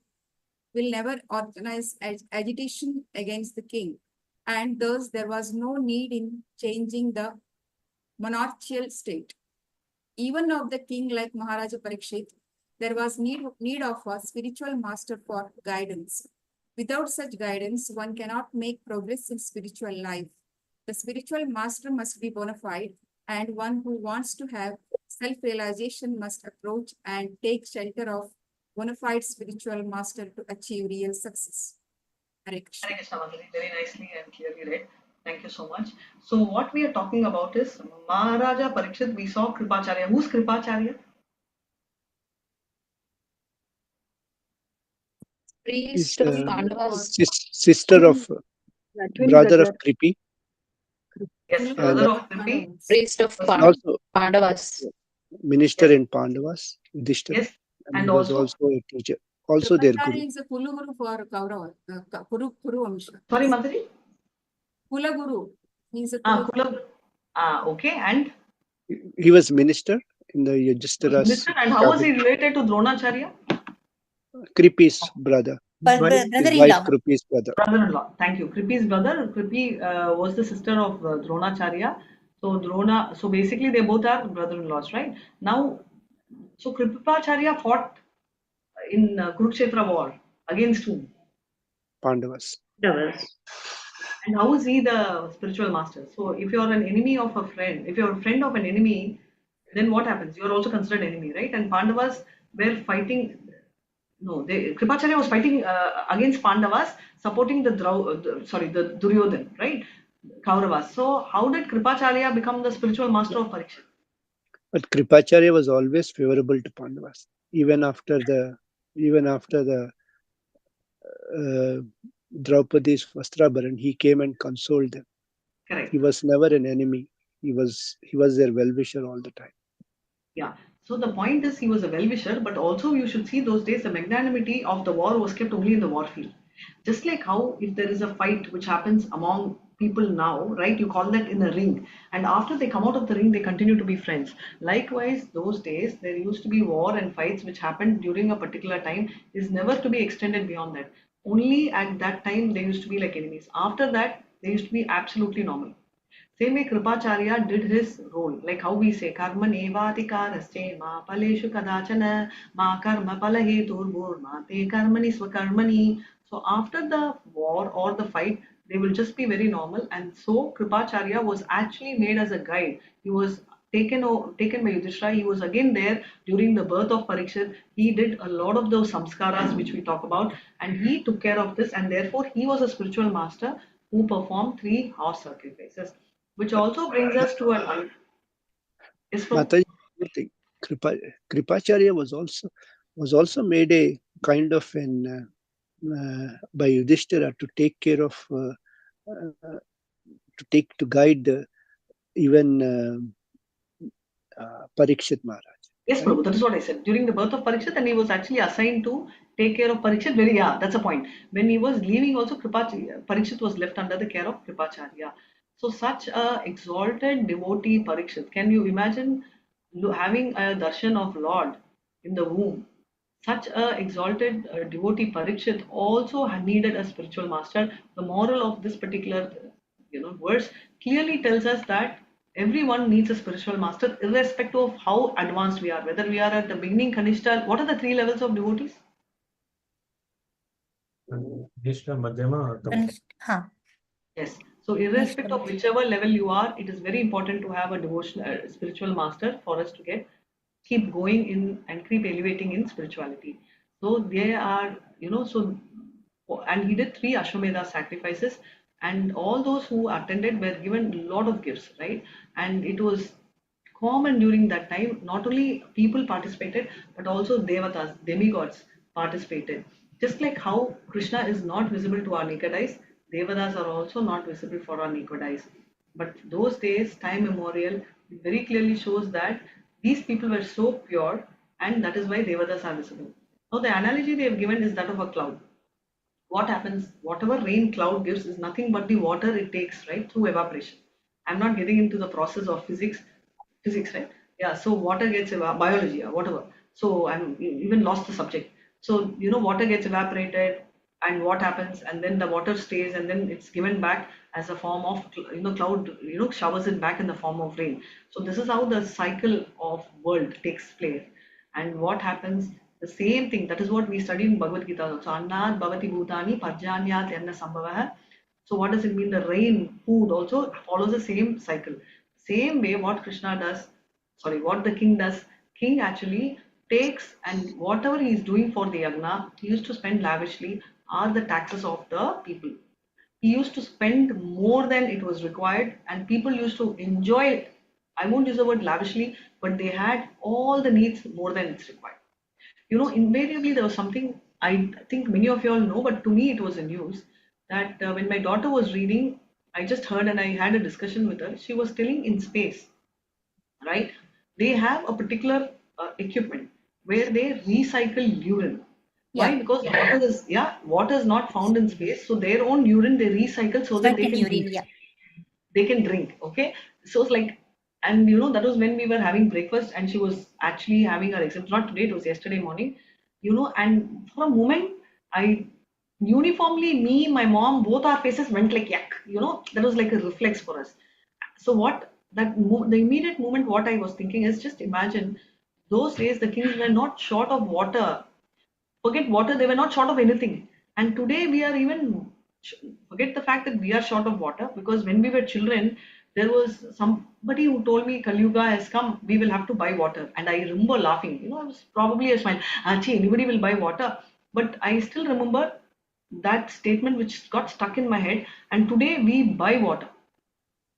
will never organize agitation against the king, and thus there was no need in changing the monarchical state. Even of the king like Maharaja Parikshit, there was need of a spiritual master for guidance. Without such guidance, one cannot make progress in spiritual life. The spiritual master must be bona fide, and one who wants to have self-realization must approach and take shelter of bona fide spiritual master to achieve real success. Hare Krishna. Hare Krishna, Madhuri. Very nicely and clearly read. Thank you so much. So what we are talking about is Maharaja Parikshit. We saw Kripacharya. Who's Kripacharya? Priest Is of the Pandavas. sister of brother of Kripi, Yes, and brother of Kripi. Priest of Was also Pandavas. minister Yes. in Pandavas, Yudhishthira, Yes, and and he was also, also a teacher, also their Kripacharya guru. is a Kulaguru for Kaurava, Kuru Vamsha. sorry, Madhuri. Kulaguru. He is a Ah, Kulaguru. Kula. Okay, and He was minister in the Yudhishthira's minister. And how was he cabinet. related to Dronacharya? Kripi's brother, his wife Brother-in-law. Kripi's brother. Brother-in-law. Thank you. Kripi's brother. Kripi was the sister of Dronacharya. So so basically they both are brother-in-laws, right? Now, so Kripacharya fought in Kurukshetra war against whom? Pandavas. And how is he the spiritual master? So if you're an enemy of a friend, if you're a friend of an enemy, then what happens? You're also considered enemy, right? And Pandavas were fighting. No, Kripacharya was fighting against Pandavas, supporting the Duryodhan, right? Kauravas. So how did Kripacharya become the spiritual master of Parikshit? But Kripacharya was always favorable to Pandavas, even after the Draupadi's Vastrabharan, he came and consoled them. Correct. He was never an enemy. He was their well-wisher all the time. Yeah. So the point is he was a well-wisher, but also you should see those days the magnanimity of the war was kept only in the war field. Just like how if there is a fight which happens among people now, right, you call that in a ring, and after they come out of the ring they continue to be friends. Likewise, those days there used to be war and fights which happened during a particular time is never to be extended beyond that. Only at that time they used to be like enemies. After that they used to be absolutely normal. Same way Kripacharya did his role, like how we say karma nevatikarasche ma paleshu kadachana ma karma palahetur ma te karmani swakarmani. So after the war or the fight, they will just be very normal. And so Kripacharya was actually made as a guide. He was taken by Yudhishthira. He was again there during the birth of Parikshit. He did a lot of those samskaras which we talk about, and he took care of this. And therefore, he was a spiritual master who performed 3 horse sacrifices. Which also brings us to an yes, Mataji, one thing, Kripacharya was also made a kind of an by Yudhishthira to take care of to guide even Parikshit Maharaj. yes, Prabhu, that is what I said. During the birth of Parikshit, and he was actually assigned to take care of Parikshit. That's a point. When he was leaving, also Parikshit was left under the care of Kripacharya. So such a exalted devotee Parikshit. Can you imagine having a darshan of Lord in the womb? Such a exalted devotee Parikshit also needed a spiritual master. The moral of this particular verse clearly tells us that everyone needs a spiritual master irrespective of how advanced we are, whether we are at the beginning Kanishta. What are the 3 levels of devotees? Kanishta, Madhyama, or Uttam. Yes. So irrespective of whichever level you are, it is very important to have a devotional spiritual master for us to keep going in and keep elevating in spirituality. So they are, and he did 3 Ashwamedha sacrifices, and all those who attended were given a lot of gifts, right? And it was common during that time. Not only people participated, but also devatas, demigods participated. Just like how Krishna is not visible to our naked eyes, devatas are also not visible for our naked eyes. But those days, time immemorial, it very clearly shows that these people were so pure, and that is why devatas are visible. Now, the analogy they have given is that of a cloud. What happens? Whatever rain cloud gives is nothing but the water it takes, right, through evaporation. I'm not getting into the process of physics, right? Yeah, so water gets biology or whatever. So I'm even lost the subject. So, water gets evaporated and what happens, and then the water stays and then it's given back as a form of, cloud, showers it back in the form of rain. So this is how the cycle of world takes place. And what happens, the same thing, that is what we studied in Bhagavad Gita also. Annat bhavati bhutani parjanyat yanna sambhavah. So what does it mean? The rain, food also follows the same cycle. Same way what Krishna does, what the king does, king actually takes, and whatever he is doing for the yagna, he used to spend lavishly are the taxes of the people. He used to spend more than it was required, and people used to enjoy it. I won't use the word lavishly, but they had all the needs more than it's required. Invariably there was something I think many of you all know, but to me it was a news that when my daughter was reading, I just heard and I had a discussion with her. She was telling in space, right? They have a particular equipment where they recycle urine. Why? Yeah. Because water is not found in space, so their own urine they recycle so that Sweat they and can urine, drink. yeah. They can drink. Okay, so it's like, and that was when we were having breakfast, and she was actually having her exams. Not today; it was yesterday morning. And for a moment, I uniformly, me, my mom, both our faces went like yak. That was like a reflex for us. So the immediate moment what I was thinking is, just imagine those days the kings were not short of water. Forget water, they were not short of anything. And today we are even, forget the fact that we are short of water, because when we were children, there was somebody who told me Kali Yuga has come, we will have to buy water. And I remember laughing, I was probably a smile, Achi, anybody will buy water. But I still remember that statement which got stuck in my head. And today we buy water.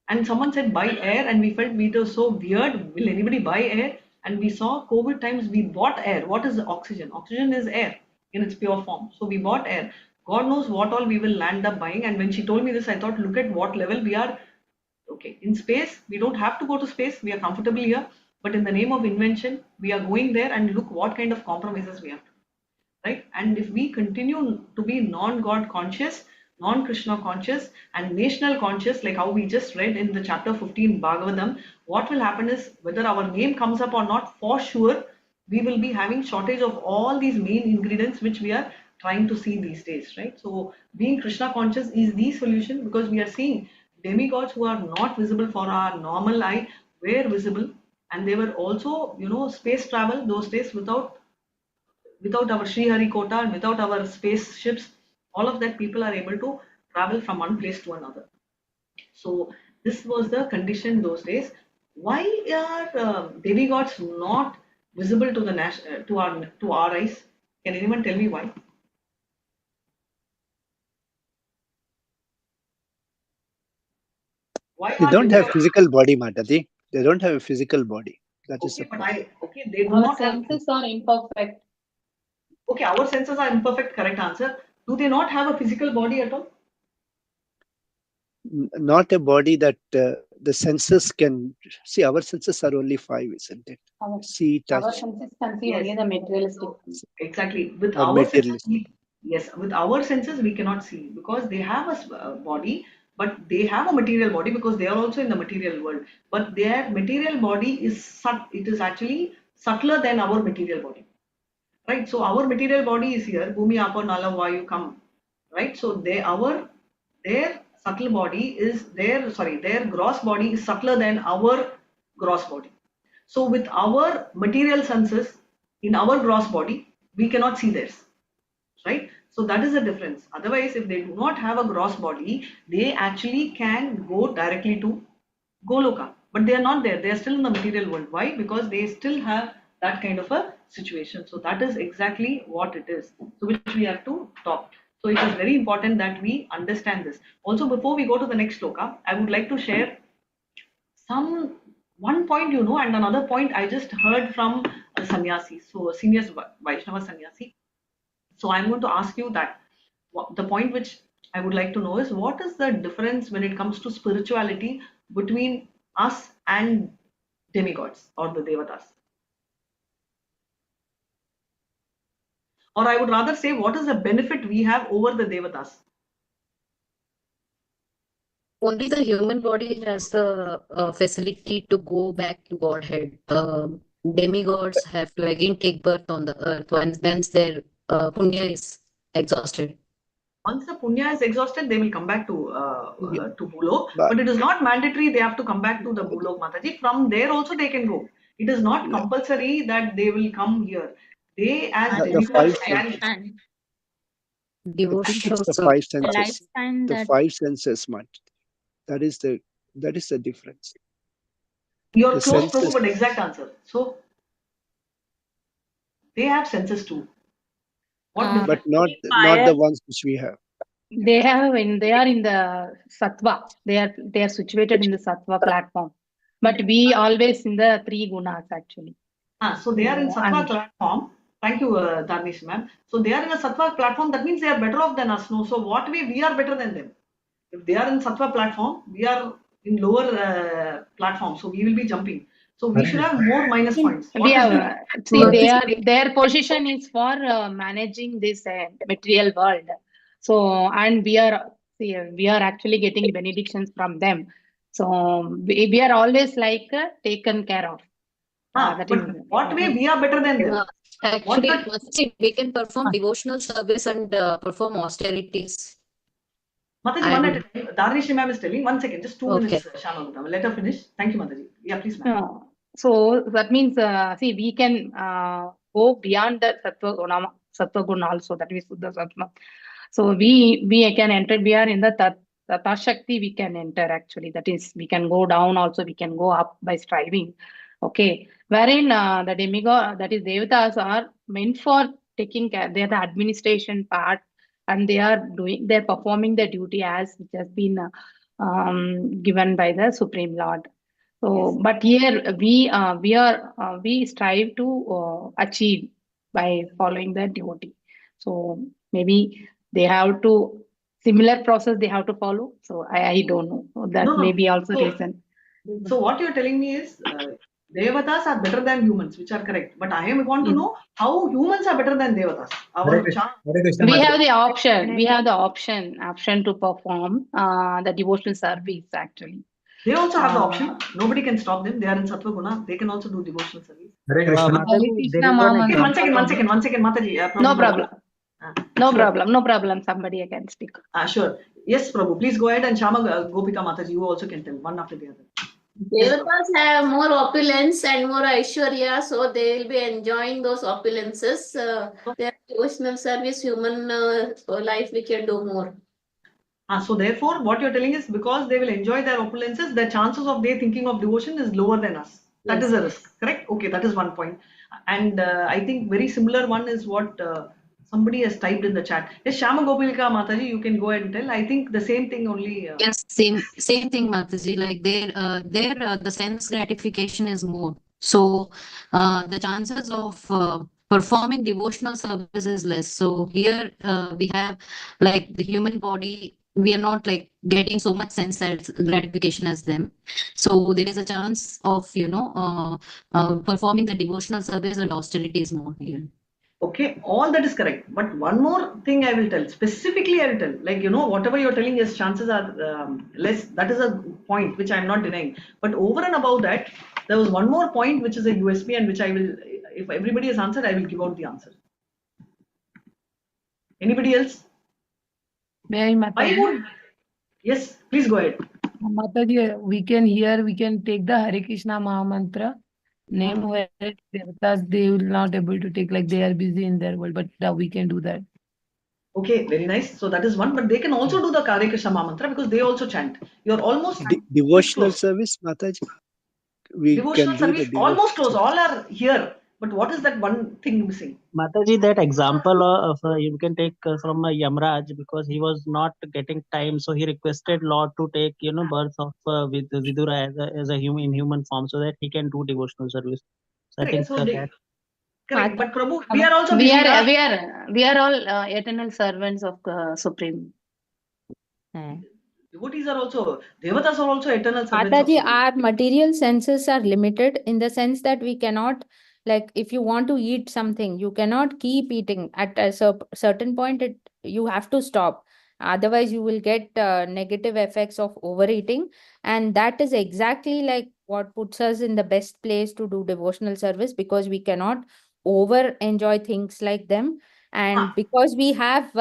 And someone said buy air, and we felt we were so weird. Will anybody buy air? And we saw COVID times, we bought air. What is oxygen? Oxygen is air in its pure form. So we bought air. God knows what all we will land up buying. And when she told me this, I thought, look at what level we are. Okay, in space, we don't have to go to space. We are comfortable here. But in the name of invention, we are going there, and look what kind of compromises we have to do. Right? And if we continue to be non-God conscious, non-Krishna conscious, and national conscious, like how we just read in the chapter 15 Bhagavatam, what will happen is, whether our name comes up or not, for sure we will be having shortage of all these main ingredients which we are trying to see these days, right? So being Krishna conscious is the solution, because we are seeing demigods who are not visible for our normal eye were visible, and they were also, space travel those days without our Sriharikota and without our spaceships. All of that, people are able to travel from one place to another. So this was the condition those days. Why are demigods not visible to the to our eyes? Can anyone tell me why? Why They are don't have demigods? physical body, Mataji. They don't have a physical body. That is the Okay, but problem. they do Our not have. senses are imperfect. Okay, our senses are imperfect. Correct answer. Do they not have a physical body at all? Not a body that the senses can see. Our senses are only 5, isn't it? Our, See, our touch, senses can see Yes. only the materialistic. Exactly. With or our senses, materialistic. yes, with our senses we cannot see, because they have a body, but they have a material body, because they are also in the material world. But their material body is it is actually subtler than our material body, right? So our material body is here, Bhumi, Apo, Nala, Vayu, come, right? So their subtle body is their gross body is subtler than our gross body. So with our material senses in our gross body, we cannot see theirs, right? So that is the difference. Otherwise, if they do not have a gross body, they actually can go directly to Goloka, but they are not there. They are still in the material world. Why? Because they still have that kind of a situation. So that is exactly what it is. So which we have to talk. So it is very important that we understand this. Also, before we go to the next sloka, I would like to share one point, and another point I just heard from a sannyasi, so a senior Vaishnava sannyasi. So I'm going to ask you that the point which I would like to know is, what is the difference when it comes to spirituality between us and demigods or the devatas? Or I would rather say, what is the benefit we have over the devatas? Only the human body has the facility to go back to Godhead. Demigods have to again take birth on the earth once their punya is exhausted. Once the punya is exhausted, they will come back to Bulok. But- But it is not mandatory they have to come back to the Bulok, Mataji. From there also they can go. It is not Yeah. compulsory that they will come here. They as The demigods five can. lifespan, I think Devotional it's the service. five senses. lifespan The that five senses, much. That is the difference. You're The close, Prabhu, senses. but exact answer. So they have senses too. What difference? But not Fire. the ones which we have. They are in the sattva. They are situated in the sattva platform. But we always in the 3 gunas actually. So they are in So, sattva and- platform. Thank you, Dharnish ma'am. So they are in a sattva platform. That means they are better off than us. No. So what way we are better than them? If they are in sattva platform, we are in lower platform. So we will be jumping. So we should have more minus points. What We is have the- see their position is for managing this material world. So and we are actually getting benedictions from them. So we are always like taken care of. That but is what way we are better than them? Actually, What Mataji, we can perform devotional service and perform austerities. Mataji, one at a time. Dharnish ma'am is telling. 1 second, just 2 Okay. minutes. Shama, let her finish. Thank you, Mataji. Yeah, please, ma'am. So that means we can go beyond the sattva guna also, that is Suddha Sattva. So we can enter, we are in the Tata Shakti, we can enter actually. That is, we can go down also, we can go up by striving. Okay. Wherein the demigod, that is Devatas, are meant for taking care, they are the administration part, and they're performing their duty as which has been given by the Supreme Lord. So, Yes. but here we strive to achieve by following the devotee. So maybe they have to similar process they have to follow. So I don't know. So that No. may be also So- reason. So what you're telling me is Devatas are better than humans, which are correct. But I want to know how humans are better than Devatas. Hare Krishna, Hare Krishna, We Mataji. have the option. We have the option to perform the devotional service actually. They also have the option. Nobody can stop them. They are in Sattva Guna. They can also do devotional service. Hare Krishna. Hare Krishna, Mama. Okay, one second, Mataji. No Prabhu, problem. Sure. No problem. Somebody can speak. Sure. Yes, Prabhu, please go ahead, and Shama Gopika Mataji, you also can tell one after the other. Devatas have more opulence and more Aishwarya, so they will be enjoying those opulences. Their devotional service, human life, we can do more. So therefore, what you're telling is because they will enjoy their opulences, the chances of they thinking of devotion is lower than us. That Yes. is a risk, correct? Okay, that is one point. And I think very similar one is what somebody has typed in the chat. Yes, Shama Gopika Mataji, you can go ahead and tell. I think the same thing only. Yes, same thing, Mataji. Like there, the sense gratification is more. So the chances of performing devotional service is less. So here we have like the human body. We are not like getting so much sense gratification as them. So there is a chance of performing the devotional service and austerity is more here. Okay, all that is correct. But one more thing I will tell. Specifically, I will tell. Like, whatever you're telling is chances are less. That is a point which I'm not denying. But over and above that, there was one more point which is a USP and which I will, if everybody has answered, I will give out the answer. Anybody else? May I, Mataji? Yes, please go ahead. Mataji, we can take the Hare Krishna Maha Mantra name where Devatas, they will not able to take, like they are busy in their world, but we can do that. Okay, very nice. So that is one, but they can also do the Hare Krishna Maha Mantra because they also chant. You're almost Devotional close. service, Mataji. We Devotional can do service, the almost close. devotional All are here. But what is that one thing missing? Mataji, that example of you can take from Yamraj, because he was not getting time, so he requested Lord to take birth of with Vidura as a human form, so that he can do devotional service. So I think that. Correct. But Prabhu, we are also we busy, are all eternal servants of Supreme. Devotees are also, Devatas are also eternal servants. Mataji, our material senses are limited in the sense that we cannot, like, if you want to eat something, you cannot keep eating. At a certain point, you have to stop. Otherwise, you will get negative effects of overeating. And that is exactly like what puts us in the best place to do devotional service, because we cannot over enjoy things like them. And because we have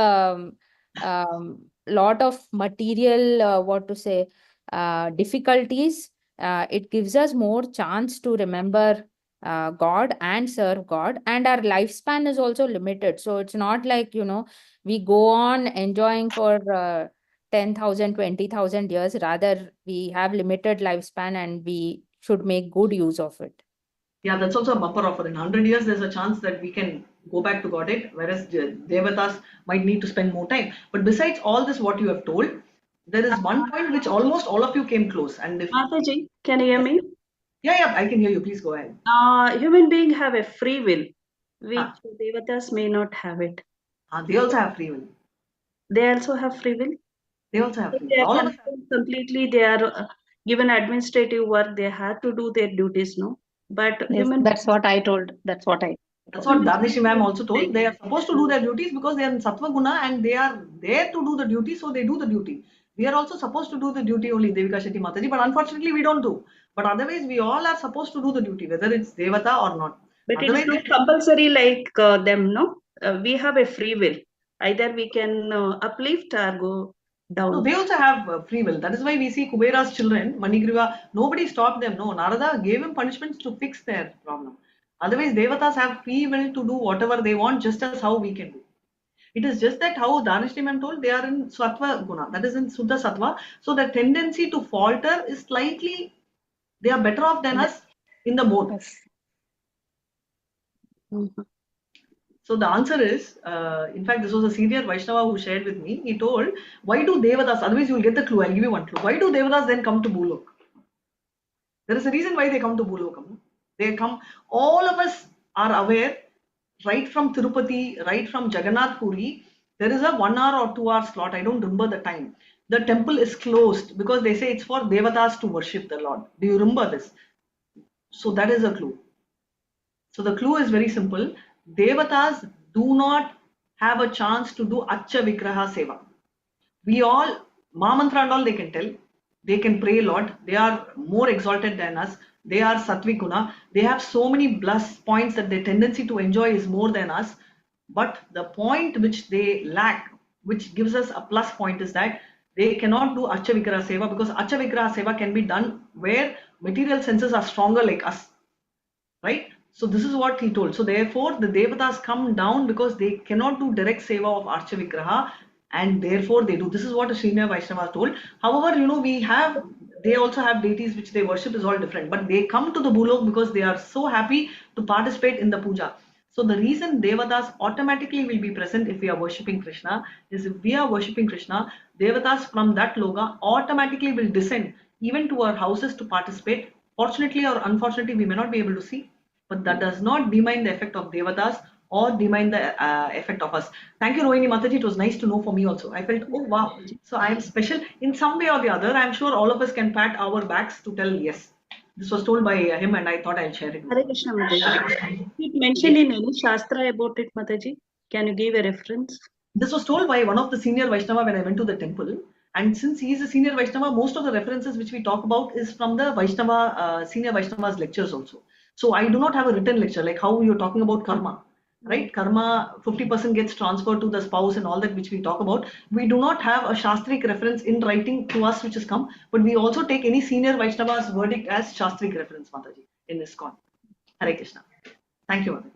lot of material, difficulties, it gives us more chance to remember God and serve God. And our lifespan is also limited. So it's not like, we go on enjoying for 10,000, 20,000 years. Rather, we have limited lifespan and we should make good use of it. Yeah, that's also a bumper offer. In 100 years, there's a chance that we can go back to Godhead, whereas Devatas might need to spend more time. But besides all this, what you have told, there is one point which almost all of you came close. And if Mataji, can you hear me? Yeah, I can hear you. Please go ahead. Human beings have a free will, which Devatas may not have it. They also have free will. They also have free will? They also have free They will. are completely, they are given administrative work, they have to do their duties, no? But Yes, that's what I told. That's what Dharnishi ma'am also told. They are supposed to do their duties because they are in Sattva Guna and they are there to do the duty, so they do the duty. We are also supposed to do the duty only, Devika Shetty Mataji, but unfortunately we don't do. But otherwise, we all are supposed to do the duty, whether it's Devata or not. But it is not compulsory like them, no? We have a free will. Either we can uplift or go down. No, they also have free will. That is why we see Kubera's children, Manigriva, nobody stopped them. No, Narada gave him punishments to fix their problem. Otherwise, Devatas have free will to do whatever they want, just as how we can do. It is just that how Dharnishi ma'am told, they are in Sattva Guna, that is in Suddha Sattva. So the tendency to falter is slightly, they are better off than us in the mode. So the answer is, in fact, this was a senior Vaishnava who shared with me. He told, why do Devatas, otherwise you will get the clue, I'll give you one clue. Why do Devatas then come to Bhulok? There is a reason why they come to Bhulokam. They come, all of us are aware, right from Tirupati, right from Jagannath Puri, there is a 1 hour or 2 hour slot, I don't remember the time. The temple is closed because they say it's for Devatas to worship the Lord. Do you remember this? So that is a clue. So the clue is very simple. Devatas do not have a chance to do Accha Vigraha Seva. We all, Mahamantra and all they can tell. They can pray a lot. They are more exalted than us. They are Sattvic Guna. They have so many plus points that their tendency to enjoy is more than us. But the point which they lack, which gives us a plus point, is that they cannot do Accha Vigraha Seva, because Accha Vigraha Seva can be done where material senses are stronger like us. Right? So this is what he told. So therefore the Devatas come down because they cannot do direct Seva of Archa Vigraha, and therefore they do. This is what a Senior Vaishnava told. However, they also have deities which they worship is all different, but they come to the Bhulok because they are so happy to participate in the puja. So the reason Devatas automatically will be present if we are worshipping Krishna is, if we are worshipping Krishna, Devatas from that loga automatically will descend even to our houses to participate. Fortunately or unfortunately, we may not be able to see, but that does not demine the effect of Devatas or demine the effect of us. Thank you, Rohini Mataji. It was nice to know for me also. I felt, oh wow, so I am special in some way or the other. I am sure all of us can pat our backs to tell yes. This was told by him and I thought I'll share it. Hare Krishna, Mataji. It mentioned in any Shastra about it, Mataji? Can you give a reference? This was told by one of the senior Vaishnava when I went to the temple. And since he is a senior Vaishnava, most of the references which we talk about is from the Vaishnava, senior Vaishnava's lectures also. So I do not have a written lecture, like how you're talking about karma, right? Karma, 50% gets transferred to the spouse and all that which we talk about. We do not have a Shastric reference in writing to us which has come, but we also take any senior Vaishnava's verdict as Shastric reference, Mataji, in ISKCON. Hare Krishna. Thank you, Mataji.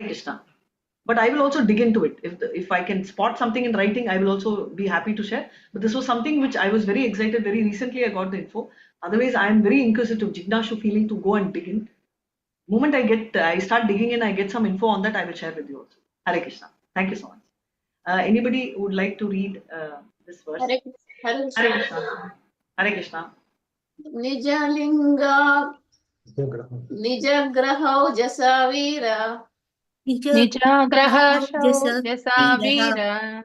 Hare Krishna. But I will also dig into it. If I can spot something in writing, I will also be happy to share. But this was something which I was very excited. Very recently, I got the info. Otherwise, I am very inquisitive, Jignashu feeling to go and dig in. Moment I start digging in, I get some info on that, I will share with you also. Hare Krishna. Thank you so much. Anybody would like to read this verse? Hare Krishna. Hare Krishna. Nijalinga Nijagrahau Jasavira Nijagraha Jasa Veera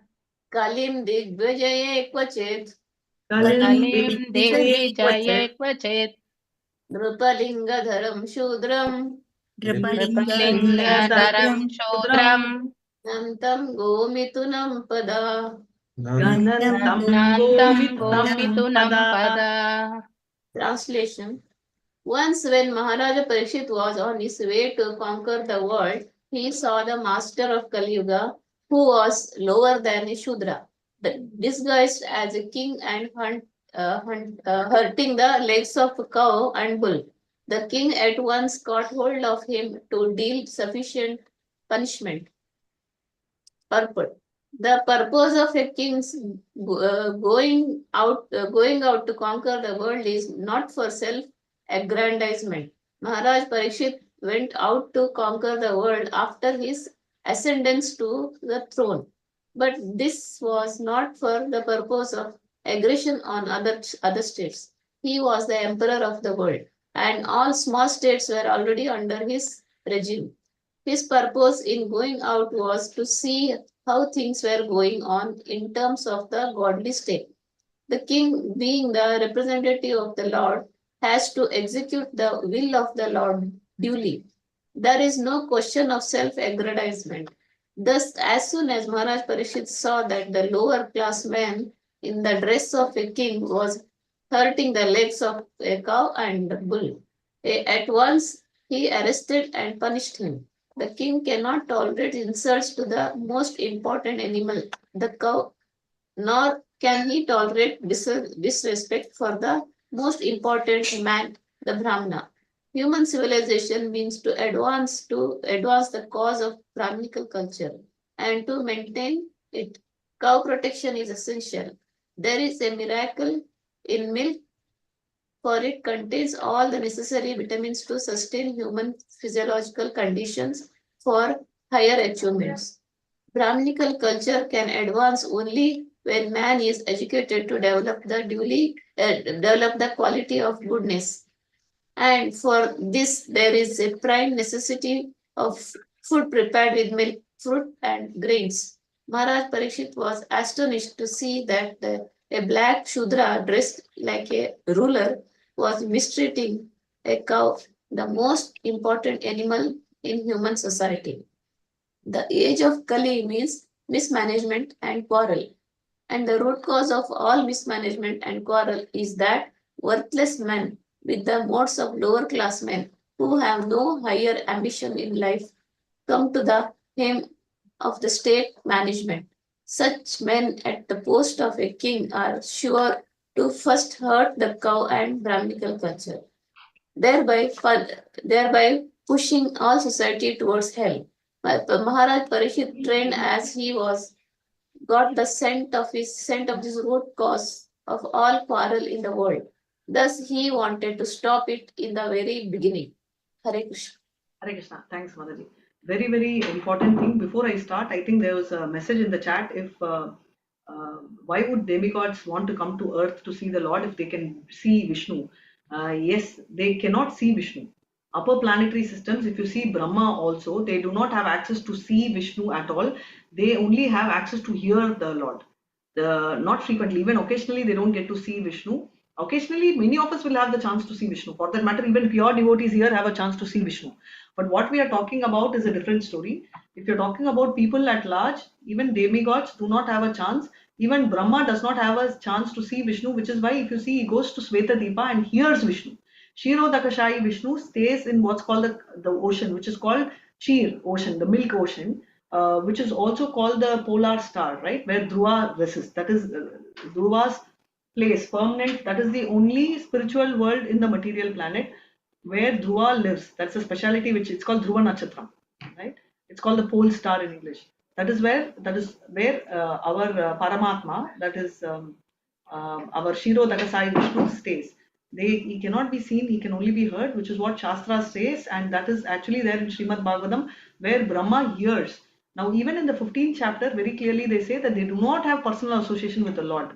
Kalim Digvijaye Kvachit Kalim Digvijaye Kvachit Nrupalingadharam Shudram Nrupalingadharam Shodram Nantam Gomitunam Pada Nantam Gomitunam Pada. Translation. Once when Maharaja Parikshit was on his way to conquer the world, he saw the master of Kali Yuga, who was lower than a Shudra, disguised as a king and hurting the legs of a cow and bull. The king at once caught hold of him to deal sufficient punishment. The purpose of a king's going out to conquer the world is not for self-aggrandizement. Maharaj Parikshit went out to conquer the world after his ascendance to the throne. But this was not for the purpose of aggression on other states. He was the emperor of the world, and all small states were already under his regime. His purpose in going out was to see how things were going on in terms of the godly state. The king, being the representative of the Lord, has to execute the will of the Lord duly. There is no question of self-aggrandizement. Thus, as soon as Maharaj Parikshit saw that the lower class man in the dress of a king was hurting the legs of a cow and bull, at once he arrested and punished him. The king cannot tolerate insults to the most important animal, the cow, nor can he tolerate disrespect for the most important man, the Brahmana. Human civilization means to advance the cause of Brahminical culture and to maintain it. Cow protection is essential. There is a miracle in milk, for it contains all the necessary vitamins to sustain human physiological conditions for higher achievements. Brahminical culture can advance only when man is educated to develop the quality of goodness. And for this, there is a prime necessity of food prepared with milk, fruit, and grains. Maharaj Parikshit was astonished to see that a black Shudra dressed like a ruler was mistreating a cow, the most important animal in human society. The age of Kali means mismanagement and quarrel. And the root cause of all mismanagement and quarrel is that worthless men with the modes of lower class men who have no higher ambition in life come to the helm of the state management. Such men at the post of a king are sure to first hurt the cow and Brahminical culture, thereby pushing all society towards hell. Maharaj Parikshit, trained as he was, got the scent of this root cause of all quarrel in the world. Thus, he wanted to stop it in the very beginning. Hare Krishna. Hare Krishna. Thanks, Mataji. Very, very important thing. Before I start, I think there was a message in the chat. If why would demigods want to come to earth to see the Lord if they can see Vishnu? Yes, they cannot see Vishnu. Upper planetary systems, if you see Brahma also, they do not have access to see Vishnu at all. They only have access to hear the Lord. Not frequently, even occasionally, they don't get to see Vishnu. Occasionally, many of us will have the chance to see Vishnu. For that matter, even pure devotees here have a chance to see Vishnu. But what we are talking about is a different story. If you're talking about people at large, even demigods do not have a chance. Even Brahma does not have a chance to see Vishnu, which is why if you see, he goes to Swetadeepa and hears Vishnu. Kshirodakashayi Vishnu stays in what's called the ocean, which is called Kshir ocean, the milk ocean, which is also called the polar star, right? Where Dhruva resists. That is Dhruva's place, permanent. That is the only spiritual world in the material planet where Dhruva lives. That's a speciality which it's called Dhruva Nakshatra, right? It's called the pole star in English. That is where our Paramatma, that is our Kshirodakasai Vishnu stays. He cannot be seen, he can only be heard, which is what Shastra says, and that is actually there in Srimad Bhagavatam, where Brahma hears. Now, even in the 15th chapter, very clearly they say that they do not have personal association with the Lord,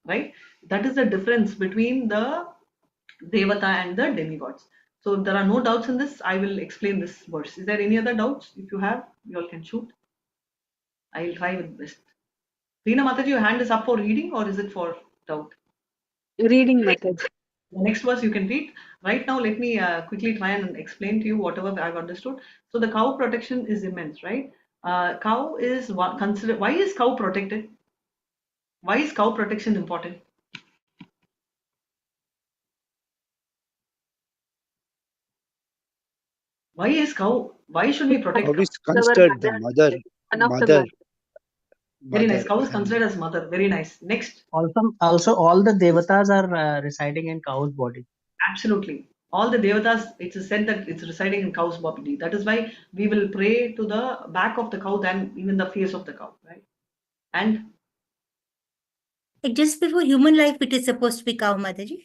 right? That is the difference between the Devata and the demigods. So there are no doubts in this. I will explain this verse. Is there any other doubts? If you have, you all can shoot. I will try with best. Reena Mataji, your hand is up for reading or is it for doubt? Reading method. The next verse you can read. Right now, let me quickly try and explain to you whatever I've understood. So the cow protection is immense, right? Cow is considered. Why is cow protected? Why is cow protection important? Why is cow? Why should we protect Cow cow? is considered the mother. One of the Mother. Very nice. Mother. Cow is considered as mother. Very nice. Next. Also, all the devatas are residing in cow's body. Absolutely. All the devatas, it's said that it's residing in cow's body. That is why we will pray to the back of the cow than even the face of the cow, right? And Like just before human life, it is supposed to be cow, Mataji.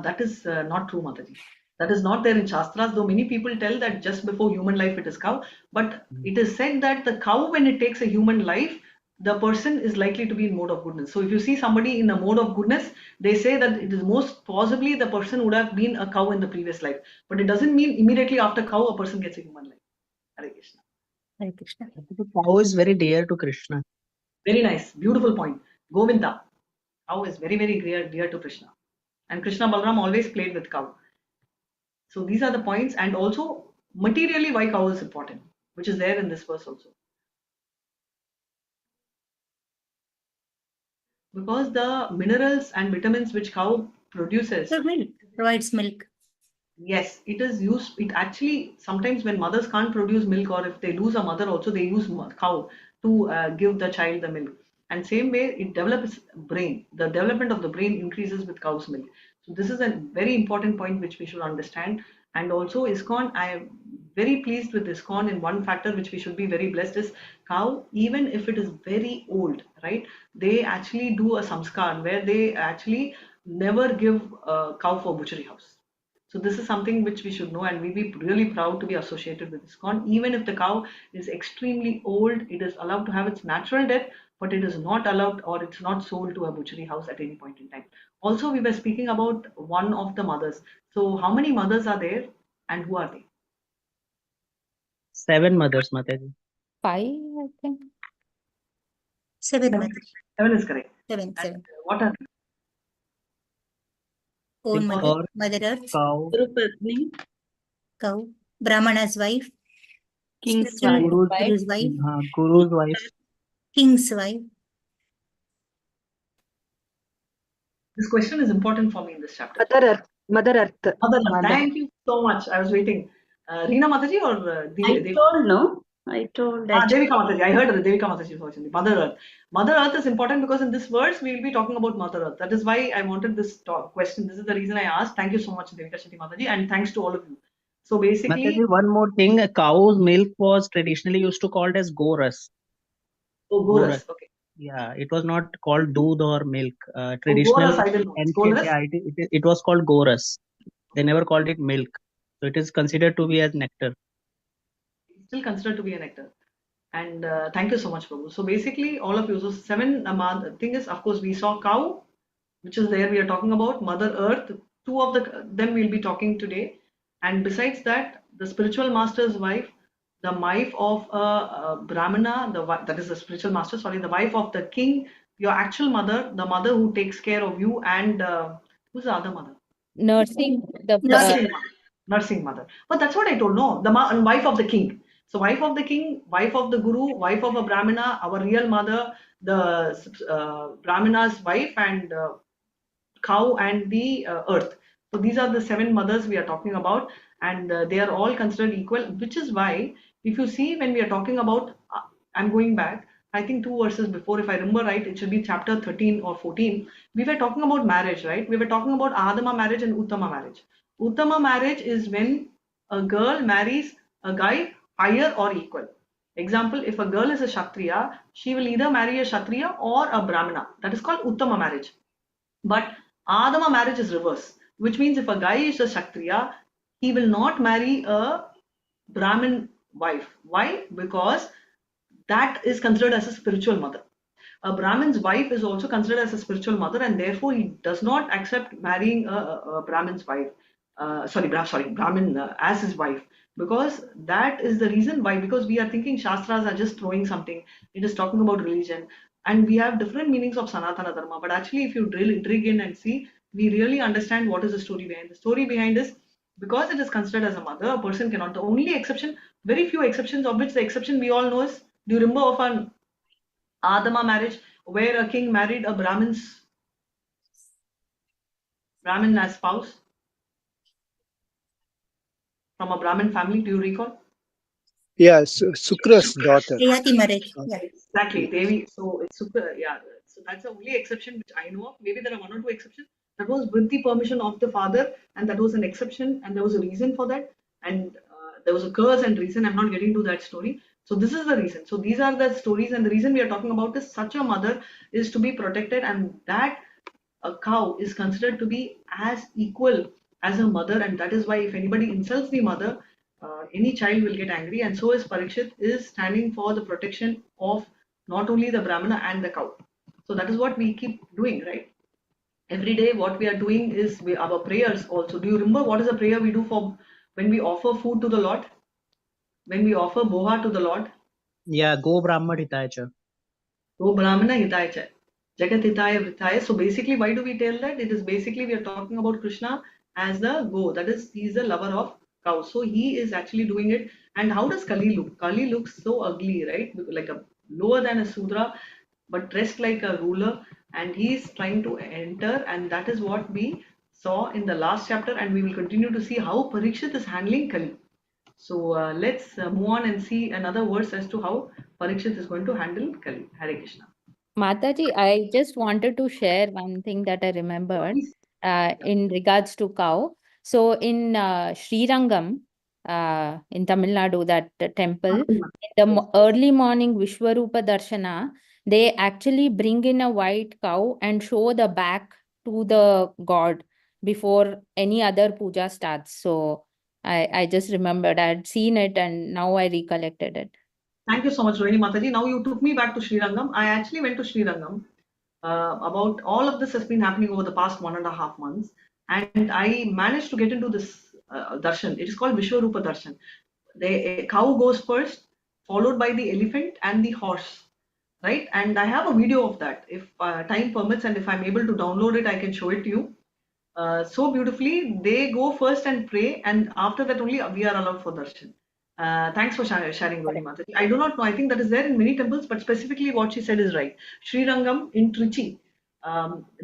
that is not true, Mataji. That is not there in Shastras, though many people tell that just before human life it is cow. But it is said that the cow, when it takes a human life, the person is likely to be in mode of goodness. So if you see somebody in a mode of goodness, they say that it is most possibly the person would have been a cow in the previous life. But it doesn't mean immediately after cow, a person gets a human life. Hare Krishna. Hare Krishna. The cow is very dear to Krishna. Very nice. Beautiful point. Govinda. Cow is very, very dear to Krishna. And Krishna Balaram always played with cow. So these are the points, and also materially why cow is important, which is there in this verse also. Because the minerals and vitamins which cow produces. The milk provides milk. Yes, it is used. It actually, sometimes when mothers can't produce milk, or if they lose a mother also, they use cow to give the child the milk. And same way, it develops brain. The development of the brain increases with cow's milk. So this is a very important point which we should understand. And also ISKCON, I am very pleased with ISKCON in one factor which we should be very blessed is cow, even if it is very old, right? They actually do a samskar where they actually never give a cow for butchery house. So this is something which we should know, and we be really proud to be associated with ISKCON. Even if the cow is extremely old, it is allowed to have its natural death, but it is not allowed, or it's not sold to a butchery house at any point in time. Also, we were speaking about one of the mothers. So how many mothers are there, and who are they? 7 mothers, Mataji. 5, I think. 7 mothers. 7 is correct. 7. What are they? Own mother, Or Mother Earth, cow, cow, Brahmana's wife, King's spiritual wife. Guru's wife, Guru's wife. King's wife. This question is important for me in this chapter. Mother Earth. Mother Earth. Thank you so much. I was waiting. Reena Mataji or I told no. I told that. Devika Mataji. I heard Devika Mataji's voice in the Mother Earth. Mother Earth is important because in this verse we will be talking about Mother Earth. That is why I wanted this question. This is the reason I asked. Thank you so much, Devika Shetty Mataji, and thanks to all of you. So basically, Mataji, one more thing. A cow's milk was traditionally used to called as goras. Oh, goras. Okay. Yeah, it was not called doodh or milk. Traditional, goras, I didn't know. ancient, yeah, it was called goras. They never called it milk. So it is considered to be as nectar. It's still considered to be a nectar. And thank you so much, Prabhu. So basically, all of you. So 7 thing is, of course, we saw cow, which is there. We are talking about Mother Earth. 2 of them we'll be talking today. And besides that, the spiritual master's wife, the wife of a Brahmana, that is the spiritual master, sorry, the wife of the king, your actual mother, the mother who takes care of you, and who's the other mother? Nursing Nursing mother. But that's what I told. No, the wife of the king. So wife of the king, wife of the guru, wife of a Brahmana, our real mother, the Brahmana's wife, and cow and the earth. So these are the 7 mothers we are talking about, and they are all considered equal, which is why if you see when we are talking about, I'm going back, I think 2 verses before, if I remember right, it should be chapter 13 or 14. We were talking about marriage, right? We were talking about Adama marriage and Uttama marriage. Uttama marriage is when a girl marries a guy higher or equal. Example, if a girl is a Kshatriya, she will either marry a Kshatriya or a Brahmana. That is called Uttama marriage. But Adama marriage is reverse, which means if a guy is a Kshatriya, he will not marry a Brahmin wife. Why? Because that is considered as a spiritual mother. A Brahmin's wife is also considered as a spiritual mother, and therefore he does not accept marrying a Brahmin's wife. Brahmin as his wife, because that is the reason why. Because we are thinking Shastras are just throwing something. It is talking about religion, and we have different meanings of Sanatana Dharma. But actually, if you dig in and see, we really understand what is the story behind. The story behind is because it is considered as a mother, a person cannot. The only exception, very few exceptions, of which the exception we all know is, do you remember of an Adama marriage where a king married a Brahmin as spouse? from a Brahmin family. Do you recall? Yeah, Sukra's daughter. Priyati marriage. Yeah. Exactly, Devi. So it's Sukra, yeah. So that's the only exception which I know of. Maybe there are one or two exceptions. That was with the permission of the father, and that was an exception, and there was a reason for that, and there was a curse and reason. I'm not getting into that story. So this is the reason. So these are the stories, and the reason we are talking about is such a mother is to be protected, and that a cow is considered to be as equal as a mother, and that is why if anybody insults the mother, any child will get angry, and so is Parikshit is standing for the protection of not only the Brahmana and the cow. So that is what we keep doing, right? Every day what we are doing is our prayers also. Do you remember what is the prayer we do for when we offer food to the Lord? When we offer boha to the Lord? Yeah, Go Brahmana Hitaya. Go Brahmana Hitaya. Jagat Hitaya Vritaya. So basically, why do we tell that? It is basically we are talking about Krishna as the go. That is, he is the lover of cows. So he is actually doing it. And how does Kali look? Kali looks so ugly, right? Like a lower than a Sudra, but dressed like a ruler. And he is trying to enter. And that is what we saw in the last chapter. And we will continue to see how Parikshit is handling Kali. So let's move on and see another verse as to how Parikshit is going to handle Kali. Hare Krishna. Mataji, I just wanted to share one thing that I remembered in regards to cow. So in Srirangam, in Tamil Nadu, that temple, in the early morning Vishwarupa Darshana, they actually bring in a white cow and show the back to the god before any other puja starts. So I just remembered, I had seen it and now I recollected it. Thank you so much, Rohini Mataji. Now you took me back to Srirangam. I actually went to Srirangam. About all of this has been happening over the past 1.5 months, and I managed to get into this darshan. It is called Vishwarupa Darshan. The cow goes first, followed by the elephant and the horse, right? And I have a video of that. If time permits and if I'm able to download it, I can show it to you. So beautifully, they go first and pray, and after that only we are allowed for darshan. Thanks for sharing, Rohini Mataji. I do not know. I think that is there in many temples, but specifically what she said is right. Srirangam in Trichy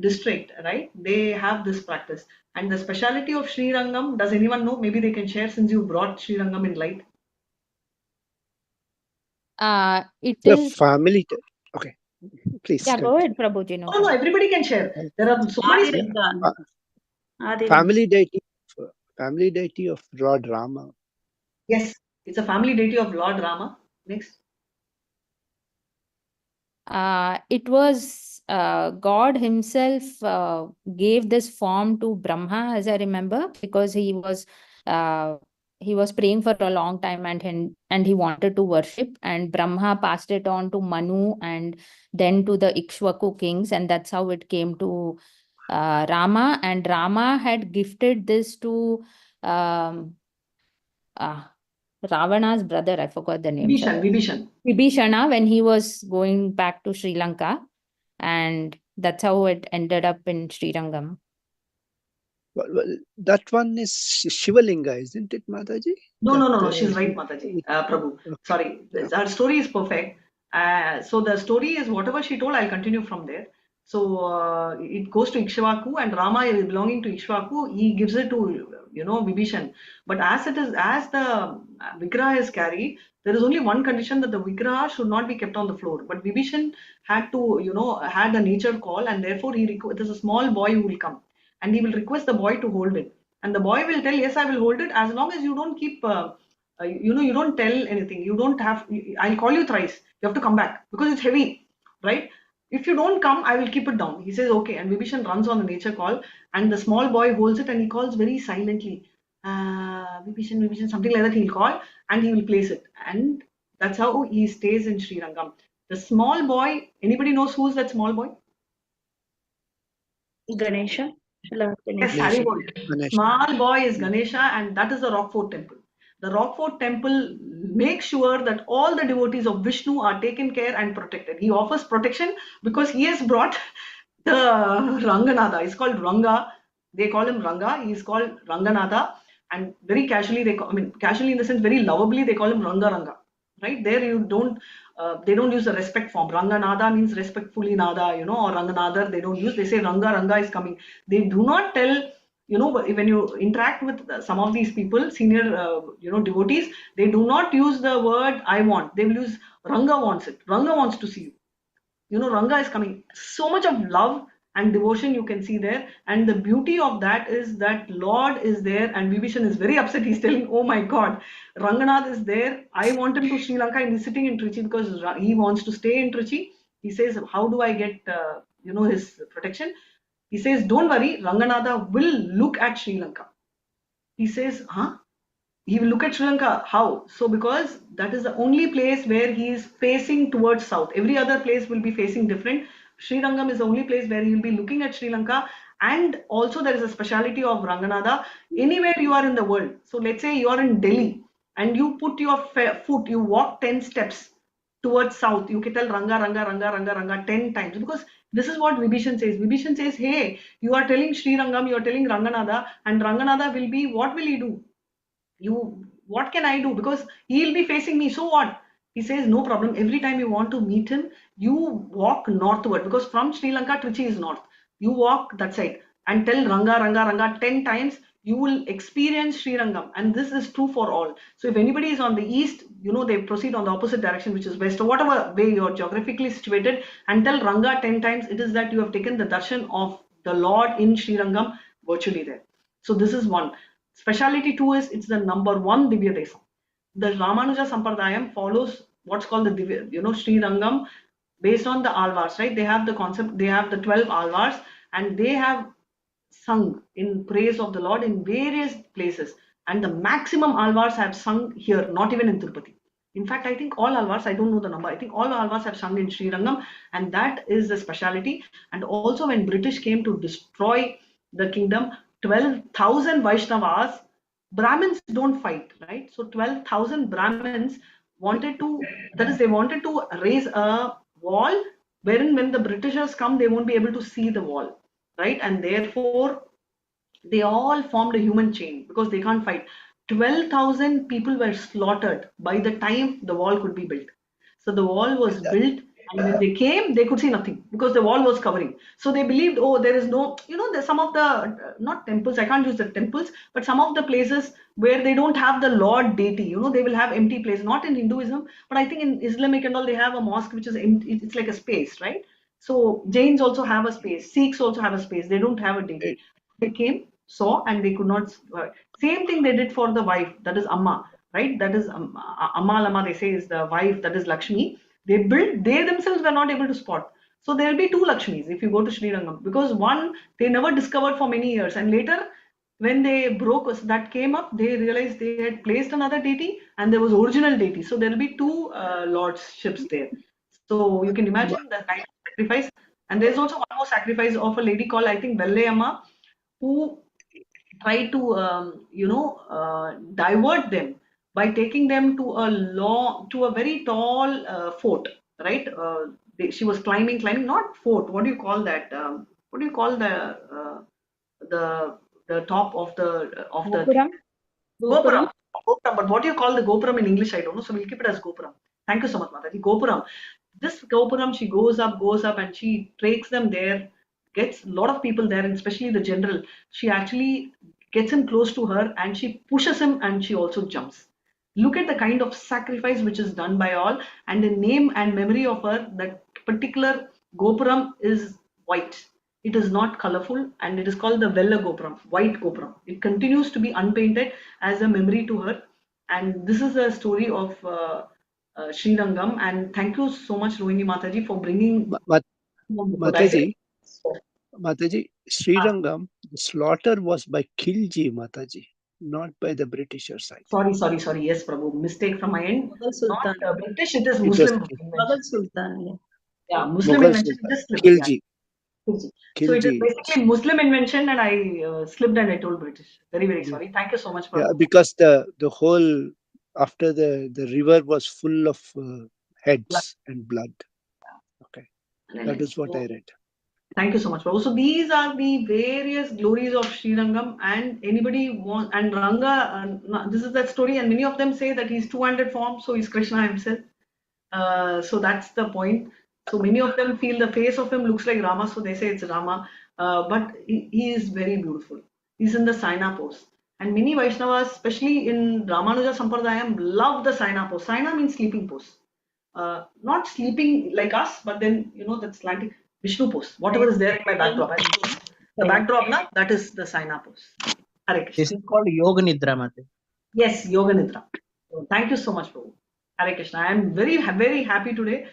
district, right? They have this practice. And the speciality of Srirangam, does anyone know? Maybe they can share since you brought Srirangam in light. It The is. family. Okay, please. Yeah, go ahead, Prabhuji. No, everybody can share. There are so many. Family deity of Lord Rama. Yes, it's a family deity of Lord Rama. Next. It was God himself gave this form to Brahma, as I remember, because he was praying for a long time and he wanted to worship, and Brahma passed it on to Manu and then to the Ikshvaku kings, and that's how it came to Rama. And Rama had gifted this to Ravana's brother, I forgot the name. Vibhishana, when he was going back to Sri Lanka, and that's how it ended up in Srirangam. Well, that one is Shivalinga, isn't it, Mataji? No, she's right, Mataji. Prabhu. Sorry, her story is perfect. So the story is whatever she told, I'll continue from there. So it goes to Ikshvaku, and Rama is belonging to Ikshvaku. He gives it to Vibhishan. But as the Vigraha is carried, there is only one condition, that the Vigraha should not be kept on the floor. But Vibhishan had to, had a nature call, and therefore there's a small boy who will come, and he will request the boy to hold it. And the boy will tell, yes, I will hold it, as long as you don't keep, you don't tell anything. You don't have, I'll call you thrice. You have to come back because it's heavy, right? If you don't come, I will keep it down. He says, okay. And Vibhishan runs on the nature call, and the small boy holds it and he calls very silently. Vibhishan, something like that he'll call, and he will place it. And that's how he stays in Srirangam. The small boy, anybody knows who's that small boy? Ganesha. Yes, Ganesha. Small boy is Ganesha, and that is the Rockfort temple. The Rockfort temple makes sure that all the devotees of Vishnu are taken care and protected. He offers protection because he has brought the Ranganatha. He's called Ranga. They call him Ranga. He's called Ranganatha, and very casually casually in the sense very lovably they call him Ranga. Right there, you don't. They don't use the respect form. Ranganatha means respectfully Nada, or Ranganatha. They don't use. They say Ranga is coming. They do not tell you know, when you interact with some of these people, senior, you know, devotees, they do not use the word I want. They will use Ranga wants it. Ranga wants to see you. You know, Ranga is coming. So much of love and devotion you can see there. And the beauty of that is that Lord is there, and Vibhishan is very upset. He's telling, oh my God, Ranganath is there. I want him to Sri Lanka, and he's sitting in Trichy because he wants to stay in Trichy. He says, how do I get, you know, his protection? He says, don't worry, Ranganatha will look at Sri Lanka. He says, huh? He will look at Sri Lanka. How? So because that is the only place where he is facing towards south. Every other place will be facing different. Sri Rangam is the only place where he will be looking at Sri Lanka. And also there is a speciality of Ranganatha. Anywhere you are in the world. So let's say you are in Delhi and you put your foot, you walk 10 steps towards south. You can tell Ranga, Ranga, Ranga, Ranga, Ranga 10 times. Because this is what Vibhishan says. Vibhishan says, hey, you are telling Sri Rangam, you are telling Ranganatha, and Ranganatha will be, what will he do? What can I do? Because he'll be facing me. So what? He says, no problem. Every time you want to meet him, you walk northward, because from Sri Lanka, Trichy is north. You walk that side and tell Ranga, Ranga, Ranga 10 times. You will experience Sri Rangam, and this is true for all. So if anybody is on the east, you know, they proceed on the opposite direction, which is west, or whatever way you're geographically situated, and tell Ranga 10 times. It is that you have taken the darshan of the Lord in Sri Rangam virtually there. So this is one. Speciality 2 is it's the number 1 Divya Desam. The Ramanuja Sampradayam follows what's called the Divya, you know, Sri Rangam based on the Alvars, right? They have the concept, they have the 12 Alvars, and they have sung in praise of the Lord in various places. And the maximum Alvars have sung here, not even in Tirupati. In fact, I think all Alvars, I don't know the number, I think all Alvars have sung in Sri Rangam, and that is the speciality. And also when British came to destroy the kingdom, 12,000 Vaishnavas, Brahmins don't fight, right? So 12,000 Brahmins wanted to, that is, they wanted to raise a wall wherein when the Britishers come, they won't be able to see the wall, right? And therefore, they all formed a human chain because they can't fight. 12,000 people were slaughtered by the time the wall could be built. So the wall was built, and when they came, they could see nothing because the wall was covering. So they believed, oh, there is no, you know, there's some of the, not temples, I can't use the temples, but some of the places where they don't have the Lord deity, you know, they will have empty place, not in Hinduism, but I think in Islamic and all, they have a mosque which is empty, it's like a space, right? So Jains also have a space, Sikhs also have a space, they don't have a deity. They came, saw, and they could not. Same thing they did for the wife, that is Amma, right? That is Amma Lama, they say, is the wife, that is Lakshmi. They built, they themselves were not able to spot. So there will be 2 Lakshmis if you go to Sri Rangam, because one they never discovered for many years, and later when they broke that came up, they realized they had placed another deity and there was original deity. So there will be 2 lordships there. So you can imagine the kind of sacrifice. And there's also one more sacrifice of a lady called, I think, Velle Amma, who tried to divert them by taking them to a very tall fort, right? She was climbing, not fort. What do you call that? What do you call the top of the Gopuram? Gopuram. Gopuram. But what do you call the Gopuram in English? I don't know. So we'll keep it as Gopuram. Thank you so much, Mataji. Gopuram. This Gopuram, she goes up, and she takes them there, gets a lot of people there, and especially the general. She actually gets him close to her and she pushes him, and she also jumps. Look at the kind of sacrifice which is done by all, and in name and memory of her, that particular Gopuram is white. It is not colorful, and it is called the Vella Gopuram, white Gopuram. It continues to be unpainted as a memory to her. And this is a story of Sri Rangam. And thank you so much, Rohini Mataji, for bringing Mataji, Sri Rangam, the slaughter was by Khilji, Mataji, not by the Britishers. Sorry. Yes, Prabhu. Mistake from my end. Not British, it is Muslim. Mughal Sultan, yeah. Muslim invention. Just Khilji. So it is basically Muslim invention, and I slipped and I told British. Very, very sorry. Thank you so much, Prabhu. Yeah, because the whole, after the river was full of heads and blood. Okay. That is what I read. Thank you so much, Prabhu. So these are the various glories of Sri Rangam, and anybody wants, and Ranga, this is that story, and many of them say that he's 200 forms, so he's Krishna himself. So that's the point. So many of them feel the face of him looks like Rama, so they say it's Rama, but he is very beautiful. is in the Saina pose. And many Vaishnavas, especially in Ramanuja Sampradayam, love the Saina pose. Saina means sleeping pose. Not sleeping like us, but then, you know, that slanting Vishnu pose. Whatever is there in my backdrop. The backdrop, na, that is the Saina pose. Hare Krishna. This is called Yoga Nidra, Mate. Yes, Yoga Nidra. So, thank you so much, Prabhu. Hare Krishna. I am very, very happy today.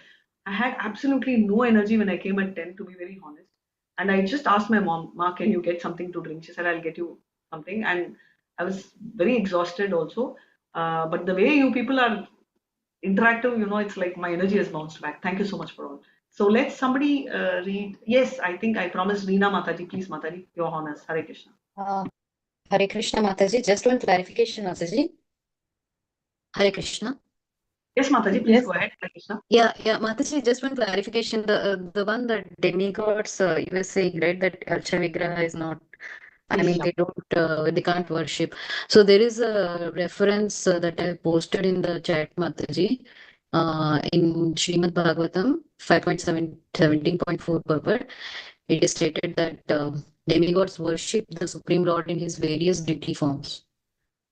I had absolutely no energy when I came at 10, to be very honest. And I just asked my mom, Ma, can you get something to drink? She said, I'll get you something. And I was very exhausted also. But the way you people are interactive, you know, it's like my energy has bounced back. Thank you so much for all. So let somebody read. Yes, I think I promised Reena Mataji. Please, Mataji, your honors. Hare Krishna. Hare Krishna, Mataji. Just one clarification, Mataji. Hare Krishna. Yes, Mataji, please go ahead. Hare Krishna. Yeah, Mataji, just one clarification. The one that demigods you were saying, right, that Archa Vigraha is not, I mean, they don't, they can't worship. So there is a reference that I posted in the chat, Mataji, in Srimad Bhagavatam 5.17.4 purport. It is stated that demigods worship the Supreme Lord in his various deity forms.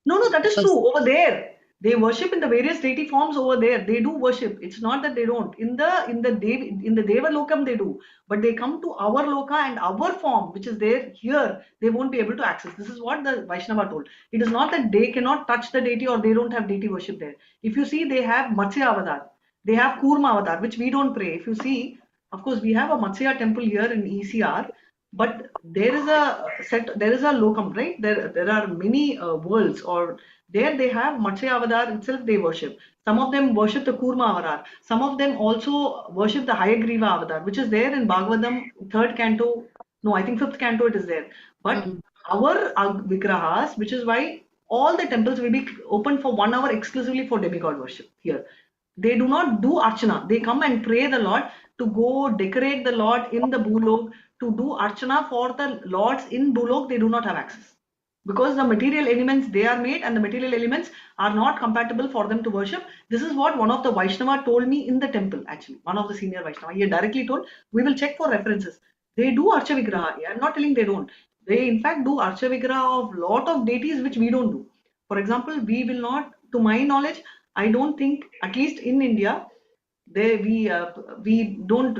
No, that is true. Over there, they worship in the various deity forms over there. They do worship. It's not that they don't. In the Deva Lokam they do, but they come to our Loka and our form, which is there here, they won't be able to access. This is what the Vaishnava told. It is not that they cannot touch the deity or they don't have deity worship there. If you see, they have Matsya Avadar, they have Kurma Avadar, which we don't pray. If you see, of course, we have a Matsya temple here in ECR. But there is a lokam, right? There are many worlds, or there they have Matsya Avadar itself they worship. Some of them worship the Kurma Avadar. Some of them also worship the Hayagriva Avadar, which is there in Bhagavatam, 3rd canto. No, I think 5th canto it is there. But our Vigrahas, which is why all the temples will be open for 1 hour exclusively for demigod worship here. They do not do Archana. They come and pray the Lord to go decorate the Lord in the Bhulok. To do Archana for the Lords in Bhulok, they do not have access. Because the material elements they are made and the material elements are not compatible for them to worship. This is what one of the Vaishnava told me in the temple, actually. One of the senior Vaishnava. He directly told, we will check for references. They do Archa Vigraha. I'm not telling they don't. They in fact do Archa Vigraha of lot of deities which we don't do. For example, we will not, to my knowledge, I don't think, at least in India, we don't,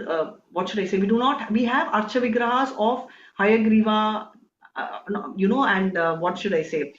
what should I say, we have Archa Vigrahas of Hayagriva, you know, and what should I say,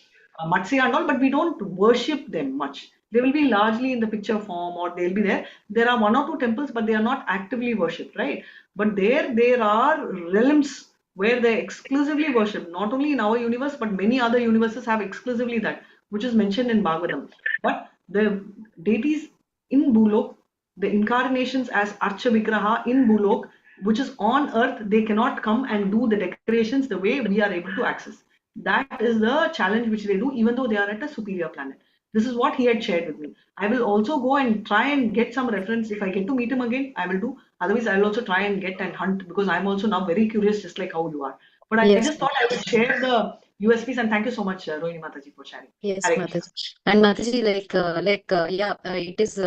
Matsya and all, but we don't worship them much. They will be largely in the picture form, or they'll be there. There are 1 or 2 temples, but they are not actively worshipped, right? But there are realms where they exclusively worship, not only in our universe, but many other universes have exclusively that, which is mentioned in Bhagavatam. But the deities in Bhulok, the incarnations as Archa Vigraha in Bhulok, which is on earth, they cannot come and do the decorations the way we are able to access. That is the challenge which they do, even though they are at a superior planet. This is what he had shared with me. I will also go and try and get some reference. If I get to meet him again, I will do. Otherwise, I will also try and get and hunt, because I'm also now very curious, just like how you are. But I just thought I would share the USPs, and thank you so much, Rohini Mataji, for sharing. Yes, Mataji. And Mataji, it is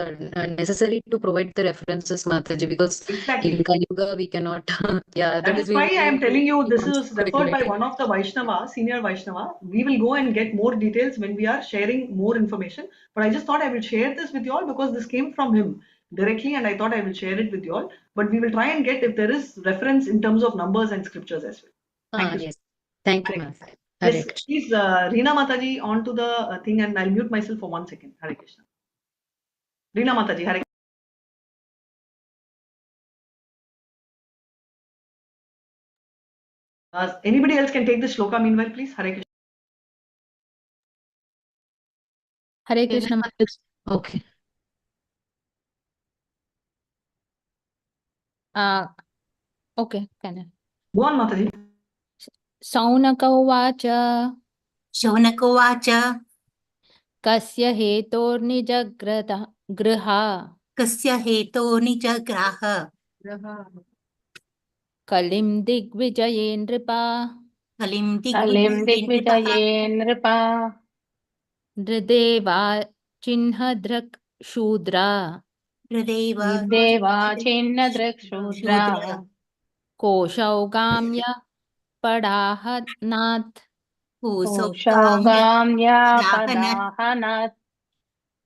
necessary to provide the references, Mataji, because in Kali Yuga we cannot. That is why I am telling you, this is referred by one of the Vaishnava, senior Vaishnava. We will go and get more details when we are sharing more information. But I just thought I will share this with you all because this came from him directly, and I thought I will share it with you all. But we will try and get if there is reference in terms of numbers and scriptures as well. Thank you. Yes. Thank you, Mataji. Yes, please, Reena Mataji, on to the thing, and I'll mute myself for 1 second. Hare Krishna. Reena Mataji, Hare Krishna. Anybody else can take this shloka meanwhile, please. Hare Krishna. Hare Krishna. Okay. Okay, can I? Go on, Mataji. Saunaka uvacha. Shaunaka uvacha. Kasya hetornijagrata griha. Kasya hetornijagraha. Kalim digvijaye nripa. Kalim digvijaye nripa. Nrideva chinhadrak shudra. Nrideva chinhadrak shudra. Koshaugamya padahanath. Shogamyapadahana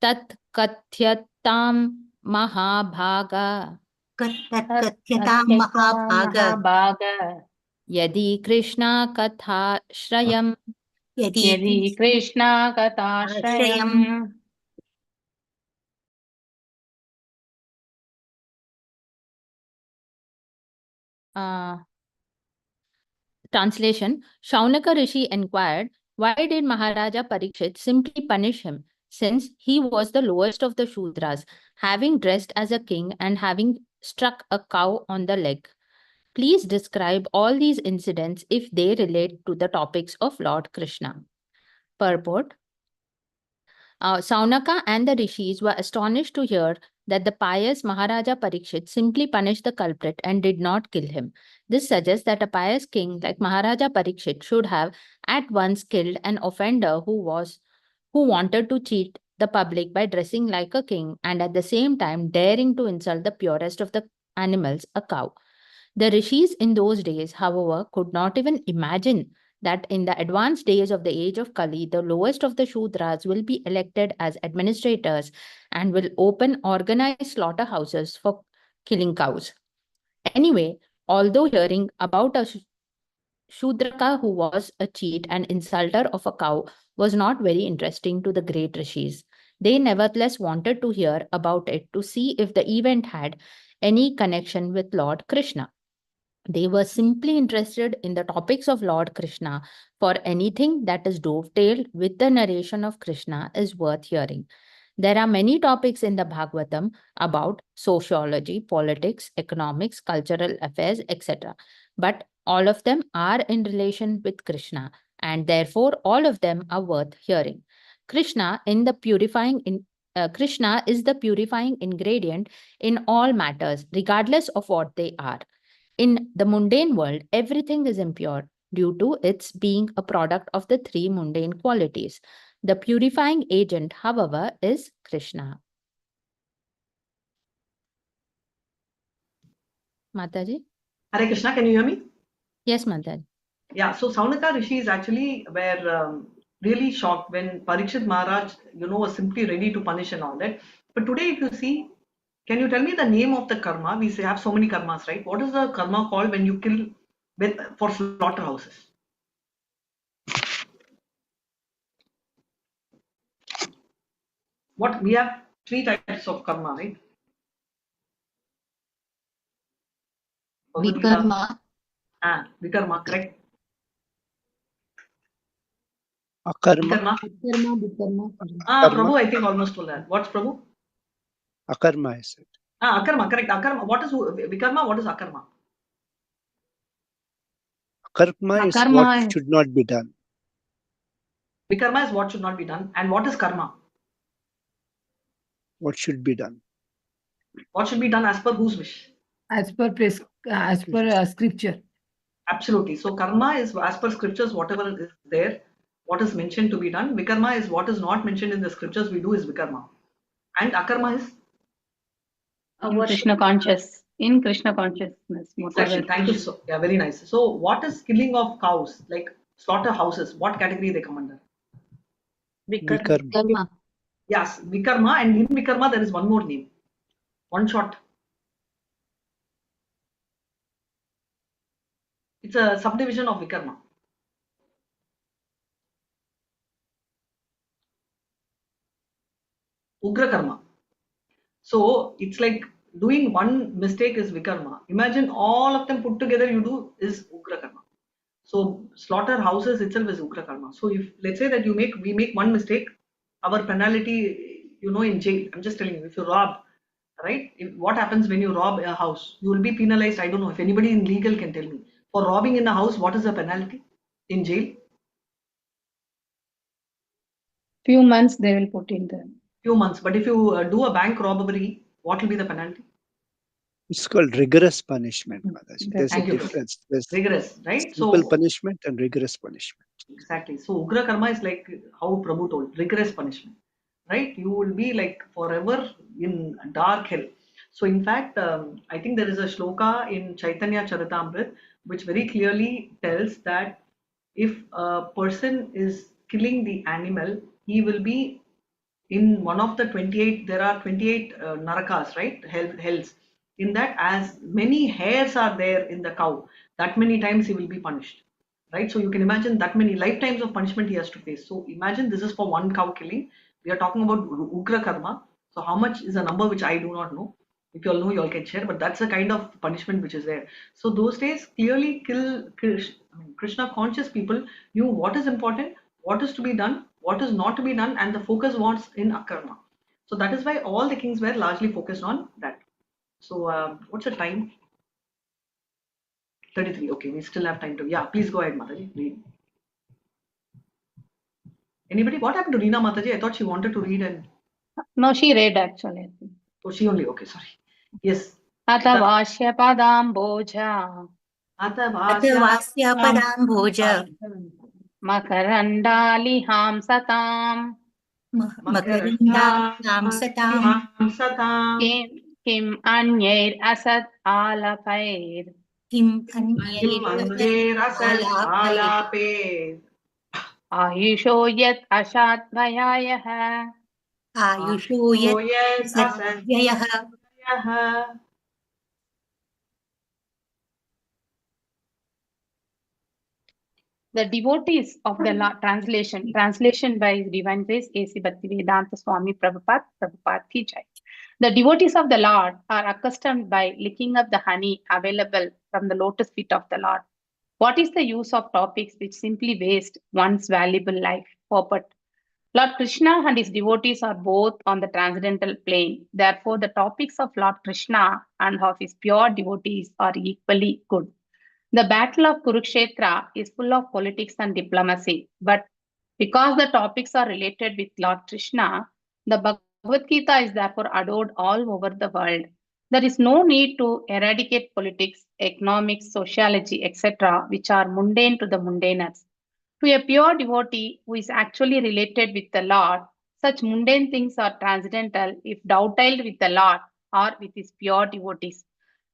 tat kathyatam mahabhaga. Mahabhaga Yadi Krishna katha shrayam. Yadi Krishna Katashrayam. Translation: Shaunaka Rishi inquired, why did Maharaja Parikshit simply punish him, since he was the lowest of the Shudras, having dressed as a king and having struck a cow on the leg? Please describe all these incidents if they relate to the topics of Lord Krishna. Purport: Saunaka and the rishis were astonished to hear that the pious Maharaja Parikshit simply punished the culprit and did not kill him. This suggests that a pious king like Maharaja Parikshit should have at once killed an offender who wanted to cheat the public by dressing like a king and at the same time daring to insult the purest of the animals, a cow. The rishis in those days, however, could not even imagine that in the advanced days of the age of Kali, the lowest of the Shudras will be elected as administrators and will open organized slaughterhouses for killing cows. Anyway, although hearing about a Shudraka who was a cheat and insulter of a cow was not very interesting to the great rishis, they nevertheless wanted to hear about it to see if the event had any connection with Lord Krishna. They were simply interested in the topics of Lord Krishna, for anything that is dovetailed with the narration of Krishna is worth hearing. There are many topics in the Bhagavatam about sociology, politics, economics, cultural affairs, etc. But all of them are in relation with Krishna, and therefore all of them are worth hearing. Krishna is the purifying ingredient in all matters, regardless of what they are. In the mundane world, everything is impure due to its being a product of the three mundane qualities. The purifying agent, however, is Krishna. Mataji? Hare Krishna, can you hear me? Yes, Mataji. Yeah, so Saunaka Rishis actually were really shocked when Parikshit Maharaj, was simply ready to punish and all that. But today, if you see, can you tell me the name of the karma? We have so many karmas, right? What is the karma called when you kill for slaughterhouses? What we have 3 types of karma, right? Vikarma. Vikarma, correct. Akarma. Vikarma. Prabhu, I think almost told that. What's Prabhu? Akarma, I said. Akarma, correct. Akarma. What is Vikarma? What is Akarma? Akarma is what should not be done. Vikarma is what should not be done. And what is karma? What should be done. What should be done as per whose wish? As per scripture. Absolutely. So karma is as per scriptures, whatever is there, what is mentioned to be done. Vikarma is what is not mentioned in the scriptures, we do is Vikarma. And Akarma is? Krishna conscious. In Krishna consciousness. Exactly. Thank you. So, yeah, very nice. So what is killing of cows, like slaughterhouses? What category they come under? Vikarma. Yes, Vikarma, and in Vikarma there is one more name. One shot. It's a subdivision of Vikarma. Ugra Karma. So it's like doing one mistake is Vikarma. Imagine all of them put together you do is Ugra Karma. So slaughterhouses itself is Ugra Karma. So if let's say that we make one mistake, our penalty, in jail. I'm just telling you, if you rob, right? What happens when you rob a house? You will be penalized. I don't know if anybody in legal can tell me. For robbing in a house, what is the penalty in jail? Few months they will put in there. Few months. But if you do a bank robbery, what will be the penalty? It's called rigorous punishment, Mataji. There's a difference. There's rigorous, right? Simple punishment and rigorous punishment. Exactly. So Ugra Karma is like how Prabhu told, rigorous punishment, right? You will be like forever in dark hell. So in fact, I think there is a shloka in Chaitanya Charitamrita which very clearly tells that if a person is killing the animal, he will be in one of the 28, there are 28 narakas, right? Hells. In that, as many hairs are there in the cow, that many times he will be punished, right? So you can imagine that many lifetimes of punishment he has to face. So imagine this is for one cow killing. We are talking about Ugra Karma. So how much is a number which I do not know. If you all know, you all can share, but that's the kind of punishment which is there. So those days clearly Krishna conscious people knew what is important, what is to be done, what is not to be done, and the focus was in akarma. So that is why all the kings were largely focused on that. So what's the time? 33. Okay, we still have time to. Yeah, please go ahead, Mataji. Read. Anybody? What happened to Reena Mataji? I thought she wanted to read and. No, she read actually. Oh, she only. Okay, sorry. Yes. Atavasya padamboja. Atavasya padamboja. Makarandaliham satam. Makarandaliham satam. Kim anyer asat alapair. Kim anyer asat alapair. Ayusho yat ashat vayayah. Ayusho yat asat vayayah. The devotees of the translation by His Divine Grace A.C. Bhaktivedanta Swami Prabhupada Ki Jai. The devotees of the Lord are accustomed by licking up the honey available from the lotus feet of the Lord. What is the use of topics which simply waste one's valuable life? Purport. Lord Krishna and his devotees are both on the transcendental plane. Therefore, the topics of Lord Krishna and of his pure devotees are equally good. The battle of Kurukshetra is full of politics and diplomacy, but because the topics are related with Lord Krishna, the Bhagavad Gita is therefore adored all over the world. There is no need to eradicate politics, economics, sociology, etc., which are mundane to the mundaners. To a pure devotee who is actually related with the Lord, such mundane things are transcendental if dovetailed with the Lord or with his pure devotees.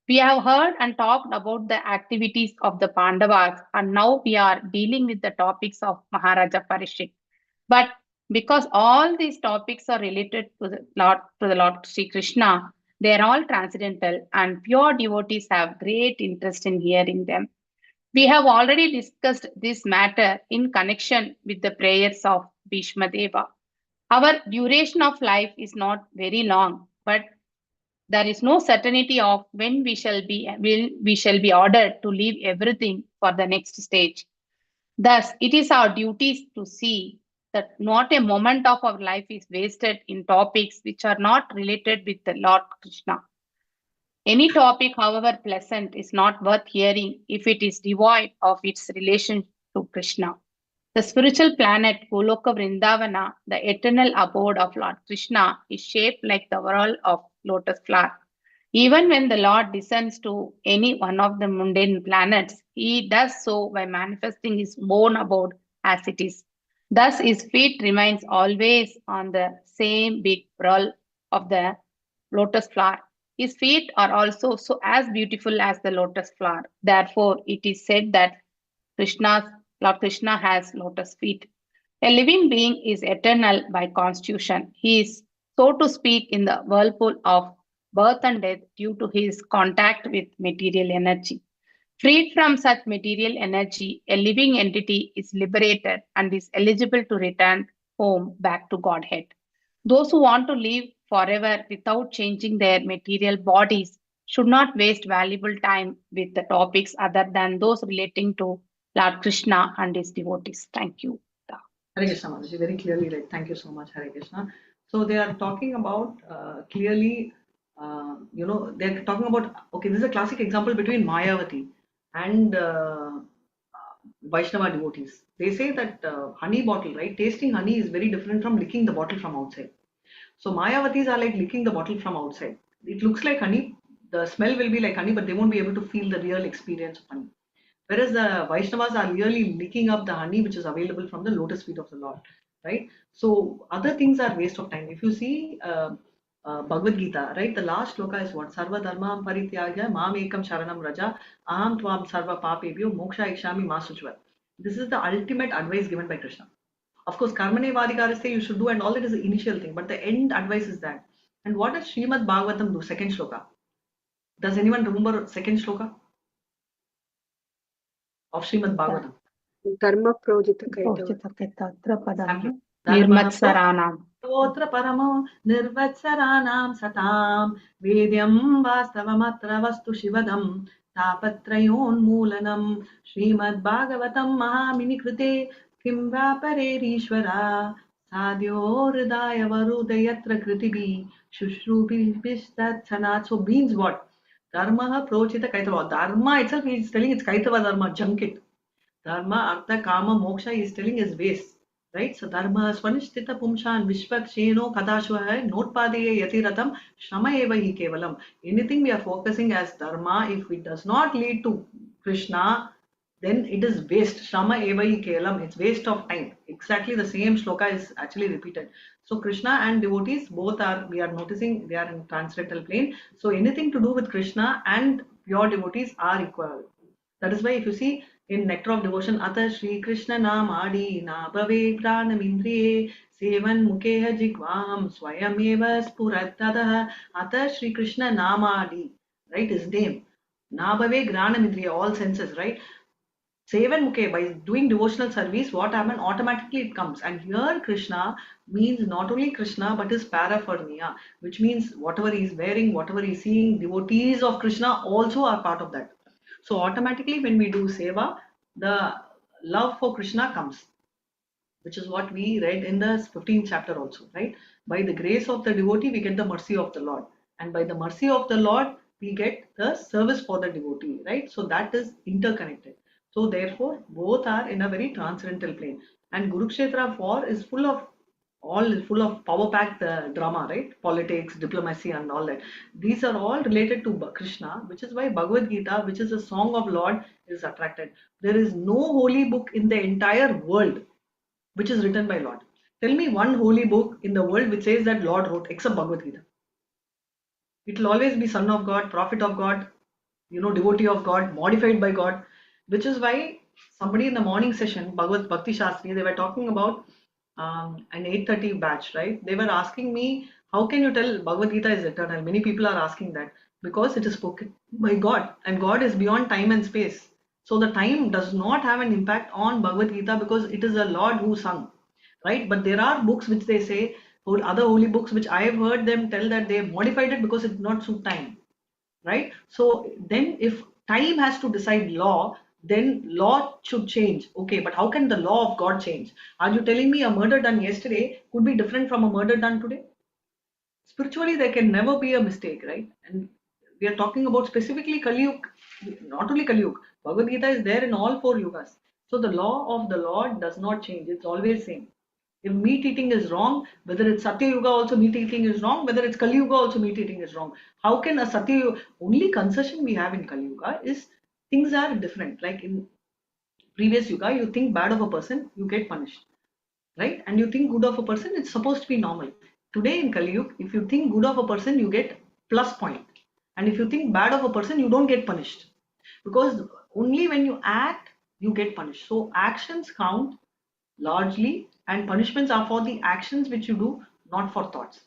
We have heard and talked about the activities of the Pandavas, and now we are dealing with the topics of Maharaja Parikshit. But because all these topics are related to the Lord Sri Krishna, they are all transcendental, and pure devotees have great interest in hearing them. We have already discussed this matter in connection with the prayers of Bhishma Deva. Our duration of life is not very long, but there is no certainty of when we shall be ordered to leave everything for the next stage. Thus, it is our duty to see that not a moment of our life is wasted in topics which are not related with the Lord Krishna. Any topic, however pleasant, is not worth hearing if it is devoid of its relation to Krishna. The spiritual planet Goloka Vrindavana, the eternal abode of Lord Krishna, is shaped like the whorl of lotus flower. Even when the Lord descends to any one of the mundane planets, he does so by manifesting his own abode as it is. Thus, his feet remains always on the same big whorl of the lotus flower. His feet are also so as beautiful as the lotus flower. Therefore, it is said that Lord Krishna has lotus feet. A living being is eternal by constitution. He is, so to speak, in the whirlpool of birth and death due to his contact with material energy. Freed from such material energy, a living entity is liberated and is eligible to return home back to Godhead. Those who want to live forever without changing their material bodies should not waste valuable time with the topics other than those relating to Lord Krishna and his devotees. Thank you. Hare Krishna, Mataji, very clearly read. Thank you so much, Hare Krishna. So they are talking about clearly, they're talking about, okay, this is a classic example between Mayavati and Vaishnava devotees. They say that honey bottle, right? Tasting honey is very different from licking the bottle from outside. So Mayavatis are like licking the bottle from outside. It looks like honey, the smell will be like honey, but they won't be able to feel the real experience of honey. Whereas the Vaishnavas are really licking up the honey which is available from the lotus feet of the Lord, right? So other things are waste of time. If you see Bhagavad Gita, right, the last shloka is what? Sarva dharma parityagya mam ekam sharanam raja aham tvam sarva papebhyo moksha ikshami ma suchvat. This is the ultimate advice given by Krishna. Of course, karmane vadikaraste you should do, and all that is the initial thing, but the end advice is that. And what does Srimad Bhagavatam do? Second shloka. Does anyone remember second shloka of Srimad Bhagavatam? Dharma projita kaitava. Exactly. Nirmatsaranam. Otra paramo nirvatsaranam satam vedyam vastavamatra vastu shivadam tapatrayon moolanam Srimad Bhagavatam mahamini krute kim vaparerishvara sadhyo hridaya varudayatra kritibi shushrupi pistat sanat. So means what? Dharma prochita kaitava. Dharma itself is telling it's kaitava dharma, junk it. Dharma, Artha, Kama, Moksha is telling is waste. Right? So Dharma, Swanishtita Pumshan, Vishvaksheno, Kadashvaha, Notpadiye Yatiratam, Shrama Eva Hi Kevalam. Anything we are focusing as Dharma, if it does not lead to Krishna, then it is waste. Shrama Eva Hi Kevalam. It's waste of time. Exactly the same shloka is actually repeated. So Krishna and devotees both are, we are noticing they are in transcendental plane. So anything to do with Krishna and pure devotees are equal. That is why if you see in Nectar of Devotion, Ata Shri Krishna Namadi Na Bhave Pranamindriye Sevan Mukeha Jigvam Swayameva Spuratadaha Ata Shri Krishna Namadi, right, his name. Na Bhave Granamindriye, all senses, right? Sevan Mukhe, by doing devotional service, what happens? Automatically it comes. And here Krishna means not only Krishna but his paraphernalia, which means whatever he is wearing, whatever he is seeing, devotees of Krishna also are part of that. So automatically when we do seva, the love for Krishna comes, which is what we read in the 15th chapter also, right? By the grace of the devotee, we get the mercy of the Lord. And by the mercy of the Lord, we get the service for the devotee, right? So that is interconnected. So therefore, both are in a very transcendental plane. And Kurukshetra 4 is full of power-packed drama, right? Politics, diplomacy, and all that. These are all related to Krishna, which is why Bhagavad Gita, which is a song of Lord, is attracted. There is no holy book in the entire world which is written by Lord. Tell me one holy book in the world which says that Lord wrote, except Bhagavad Gita. It will always be Son of God, Prophet of God, devotee of God, modified by God, which is why somebody in the morning session, Bhagavad Bhakti Shastri, they were talking about an 8:30 batch, right? They were asking me, how can you tell Bhagavad Gita is eternal? Many people are asking that because it is spoken by God and God is beyond time and space. So the time does not have an impact on Bhagavad Gita because it is a Lord who sung, right? But there are books which they say, other holy books which I have heard them tell that they have modified it because it did not suit time, right? So then if time has to decide law, then law should change. Okay, but how can the law of God change? Are you telling me a murder done yesterday could be different from a murder done today? Spiritually, there can never be a mistake, right? And we are talking about specifically Kali Yuga, not only Kali Yuga. Bhagavad Gita is there in all 4 yugas. So the law of the Lord does not change. It's always same. If meat eating is wrong, whether it's Satya Yuga also meat eating is wrong, whether it's Kali Yuga also meat eating is wrong. How can a Satya Yuga, only concession we have in Kali Yuga is things are different. Like in previous Yuga, you think bad of a person, you get punished, right? And you think good of a person, it's supposed to be normal. Today in Kali Yuga, if you think good of a person, you get plus point. And if you think bad of a person, you don't get punished. Because only when you act, you get punished. So actions count largely, and punishments are for the actions which you do, not for thoughts.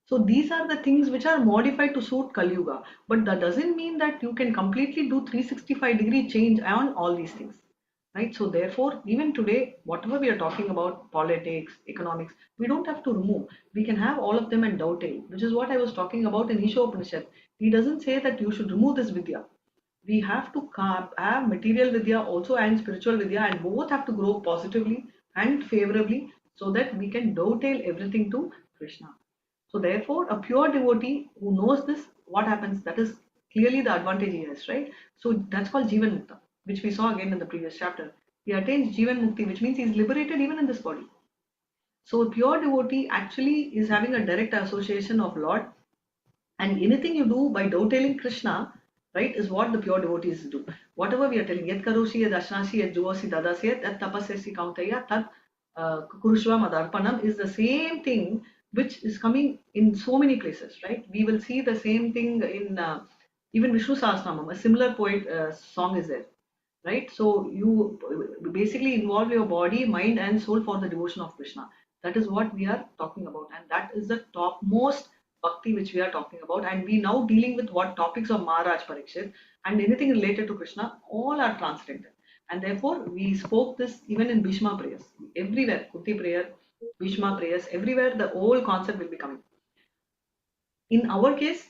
So these are the things which are modified to suit Kali Yuga, but that doesn't mean that you can completely do 365-degree change on all these things, right? So therefore, even today, whatever we are talking about, politics, economics, we don't have to remove. We can have all of them and dovetail, which is what I was talking about in Isha Upanishad. He doesn't say that you should remove this vidya. We have to have material vidya also and spiritual vidya, and both have to grow positively and favorably so that we can dovetail everything to Krishna. So therefore, a pure devotee who knows this, what happens? That is clearly the advantage he has, right? So that's called Jivan Mukta, which we saw again in the previous chapter. He attains Jivan Mukti, which means he is liberated even in this body. So a pure devotee actually is having a direct association of Lord, and anything you do by dovetailing Krishna, right, is what the pure devotees do. Whatever we are telling, yat karoshi, yat ashnashi, yat juvasi dadasi, yat tapasyasi kauntaya, tat kurushva madarpanam is the same thing which is coming in so many places, right? We will see the same thing in even Vishnu Sahasranamam, a similar song is there. right? So you basically involve your body, mind and soul for the devotion of Krishna. That is what we are talking about, and that is the topmost bhakti which we are talking about. And we now dealing with what topics of Maharaj Parikshit and anything related to Krishna, all are transcendental. And therefore we spoke this even in Bhishma prayers, everywhere, Kuti prayer, Bhishma prayers, everywhere the whole concept will be coming. In our case,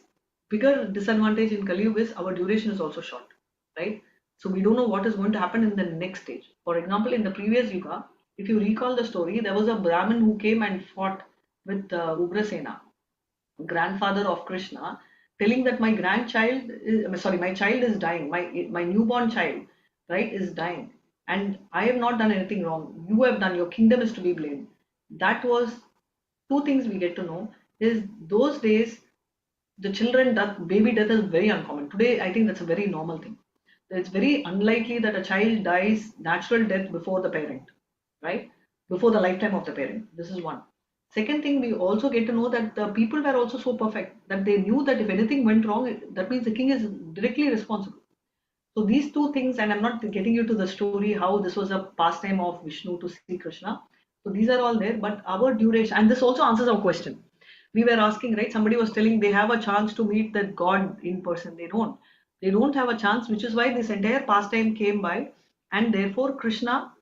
bigger disadvantage in Kali Yuga is our duration is also short, right? So we don't know what is going to happen in the next stage. For example, in the previous Yuga, if you recall the story, there was a Brahmin who came and fought with Ugrasena, grandfather of Krishna, telling that my grandchild, my child is dying, my newborn child, right, is dying, and I have not done anything wrong. You have done. Your kingdom is to be blamed. That was two things we get to know. Is those days the children death, baby death is very uncommon. Today, I think that's a very normal thing. It's very unlikely that a child dies natural death before the parent, right? Before the lifetime of the parent. This is one. Second thing, we also get to know that the people were also so perfect that they knew that if anything went wrong, that means the king is directly responsible. So these two things, and I'm not getting you to the story how this was a pastime of Vishnu to see Krishna. So these are all there, but our duration, and this also answers our question. We were asking, right? Somebody was telling they have a chance to meet that God in person. They don't. They don't have a chance, which is why this entire pastime came by, and therefore Krishna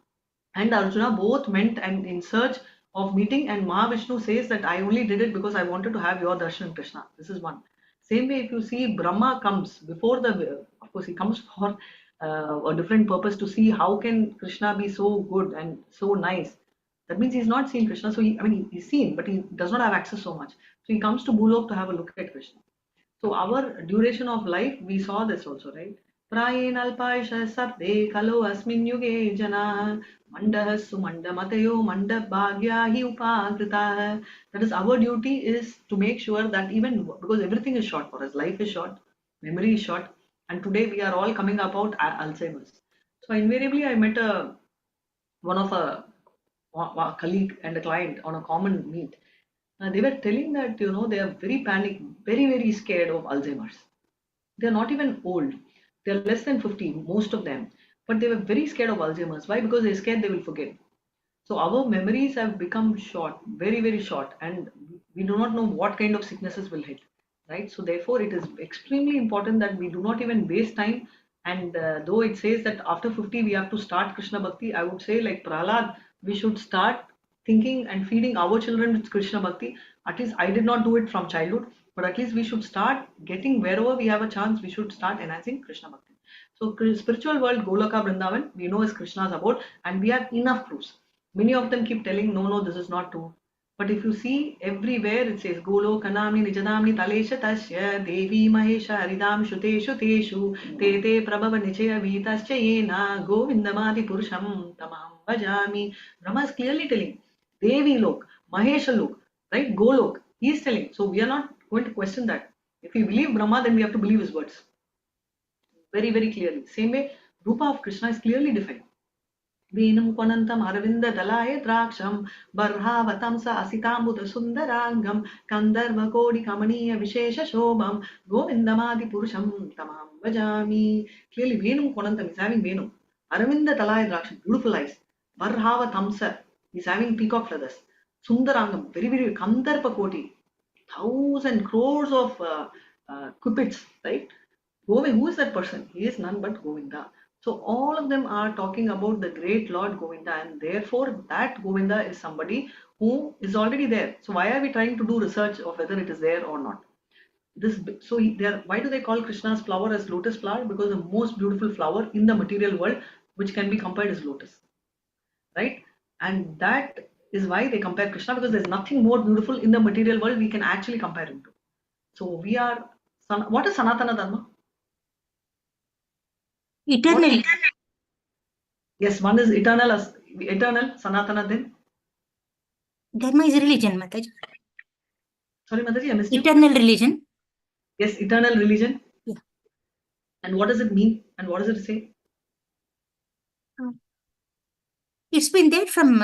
and Arjuna both went and in search of meeting, and Mahavishnu says that I only did it because I wanted to have your darshan, Krishna. This is one. Same way, if you see Brahma comes before of course he comes for a different purpose to see how can Krishna be so good and so nice. That means he's not seen Krishna. So he's seen, but he does not have access so much. So he comes to Bulok to have a look at Krishna. So our duration of life, we saw this also, right? Prayen alpaisha sabde kalo asmin yuge jana mandah sumanda matayo manda bhagya hi upagrita. That is, our duty is to make sure that even because everything is short for us, life is short, memory is short, and today we are all coming about Alzheimer's. So invariably, I met one of a colleague and a client on a common meet. They were telling that they are very panicked, very scared of Alzheimer's. They are not even old. They are less than 50, most of them. But they were very scared of Alzheimer's. Why? Because they're scared they will forget. So our memories have become short, very short, and we do not know what kind of sicknesses will hit, right? So therefore, it is extremely important that we do not even waste time. And though it says that after 50 we have to start Krishna Bhakti, I would say like Prahlad, we should start thinking and feeding our children with Krishna Bhakti. At least I did not do it from childhood, but at least we should start getting wherever we have a chance, we should start enhancing Krishna Bhakti. So spiritual world, Goloka Vrindavan, we know is Krishna's abode, and we have enough proofs. Many of them keep telling, no, this is not true. But if you see everywhere, it says, Golo Kanamni Nijadamni Talesha Tasya Devi Mahesha Aridam Shuteshu Teshu Te Prabhava Nichaya Vitascha Yena Govindamadi Purusham Tamam Bhajami. Brahma is clearly telling, Devi Lok, Mahesha Lok, right? Golok. He is telling. So we are not going to question that. If we believe Brahma, then we have to believe his words. Very clearly. Same way, Rupa of Krishna is clearly defined. Venam Kwanantam Aravinda Dalaya Draksham Barhavatam Sa Asitambuda Sundarangam Kandarva Kodi Kamaniya Vishesha Shobam Govindamadi Purusham Tamam Vajami. Clearly, Venam Kwanantam is having Venam. Aravinda Dalaya Draksham, beautiful eyes. Barhavatam Sa is having peacock feathers. Sundarangam, very Kandarva Koti, 1,000 crores of cupids, right? Govinda, who is that person? He is none but Govinda. So all of them are talking about the great Lord Govinda, and therefore that Govinda is somebody who is already there. So why are we trying to do research of whether it is there or not? Why do they call Krishna's flower as lotus flower? Because the most beautiful flower in the material world, which can be compared, is lotus, right? And that is why they compare Krishna, because there's nothing more beautiful in the material world we can actually compare him to. So we are. What is Sanatana Dharma? Eternal. Yes, one is eternal, Sanatana, then? Dharma is a religion, Mataji. Sorry, Mataji, I missed you. Eternal religion. Yes, eternal religion. Yeah. And what does it mean? And what does it say? It's been there from,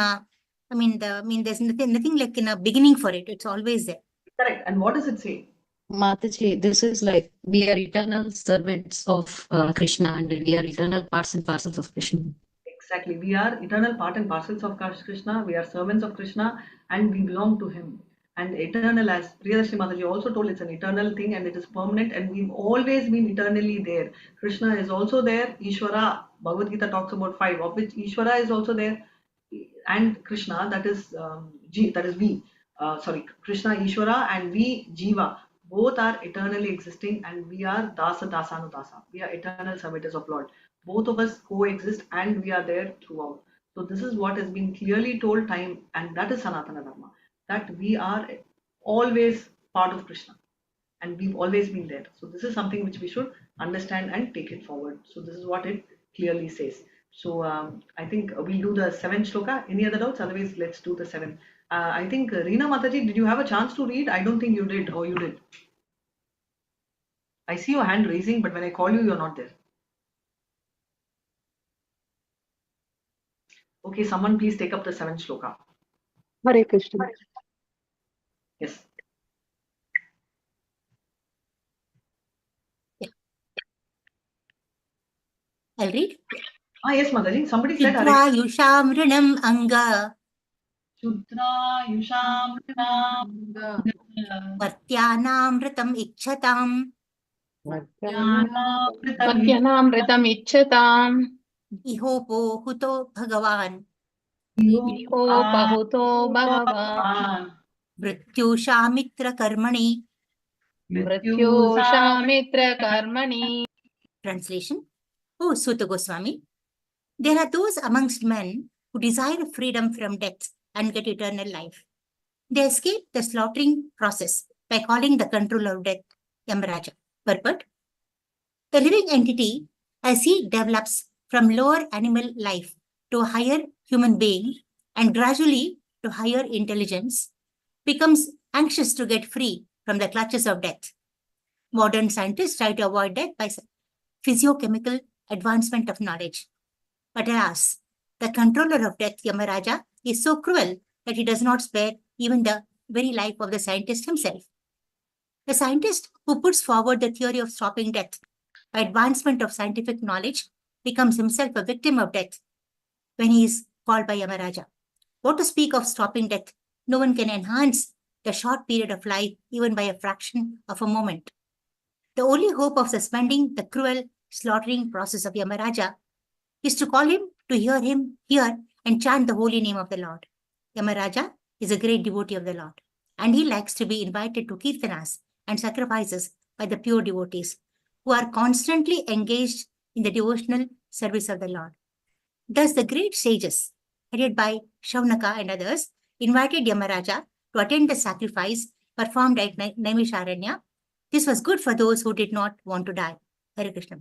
there's nothing like in a beginning for it. It's always there. Correct. And what does it say? Mataji, this is like we are eternal servants of Krishna and we are eternal parts and parcels of Krishna. Exactly. We are eternal part and parcels of Krishna. We are servants of Krishna and we belong to him. And eternal, as Priyadarsini Mataji also told, it's an eternal thing and it is permanent and we've always been eternally there. Krishna is also there. Ishvara, Bhagavad Gita talks about 5, of which Ishvara is also there. And Krishna, that is we. Krishna, Ishvara and we, Jiva. Both are eternally existing and we are Dasa, Dasanudasa. We are eternal servitors of Lord. Both of us coexist and we are there throughout. So this is what has been clearly told time, and that is Sanatana Dharma, that we are always part of Krishna and we've always been there. So this is something which we should understand and take it forward. So this is what it clearly says. So I think we'll do the 7th shloka. Any other doubts? Otherwise, let's do the 7th. I think Reena Mataji, did you have a chance to read? I don't think you did, or you did. I see your hand raising, but when I call you, you're not there. Okay, someone please take up the 7th shloka. Hare Krishna. Yes. I'll read. Yes, Mataji. Somebody said Hare. Yusham Rinam Anga. Shudra Yusham Rinam Vartyanam Ritam Ikshatam. Vartyanam Ritam Ikshatam. Ihopo Huto Bhagavan. Iho Pahuto Bhagavan. Mrityusha Mitra Karmani. Mrityusha Mitra Karmani. Translation. Oh, Suta Goswami, there are those amongst men who desire freedom from death and get eternal life. They escape the slaughtering process by calling the controller of death Yamaraja. Purport: the living entity, as he develops from lower animal life to a higher human being and gradually to higher intelligence, becomes anxious to get free from the clutches of death. Modern scientists try to avoid death by physiochemical advancement of knowledge. But alas, the controller of death, Yamaraja, is so cruel that he does not spare even the very life of the scientist himself. The scientist who puts forward the theory of stopping death by advancement of scientific knowledge becomes himself a victim of death when he is called by Yamaraja. What to speak of stopping death? No one can enhance the short period of life even by a fraction of a moment. The only hope of suspending the cruel slaughtering process of Yamaraja is to call him, to hear and chant the holy name of the Lord. Yamaraja is a great devotee of the Lord, and he likes to be invited to kirtanas and sacrifices by the pure devotees who are constantly engaged in the devotional service of the Lord. Thus, the great sages, headed by Shaunaka and others, invited Yamaraja to attend the sacrifice performed at Naimisharanya. This was good for those who did not want to die. Hare Krishna.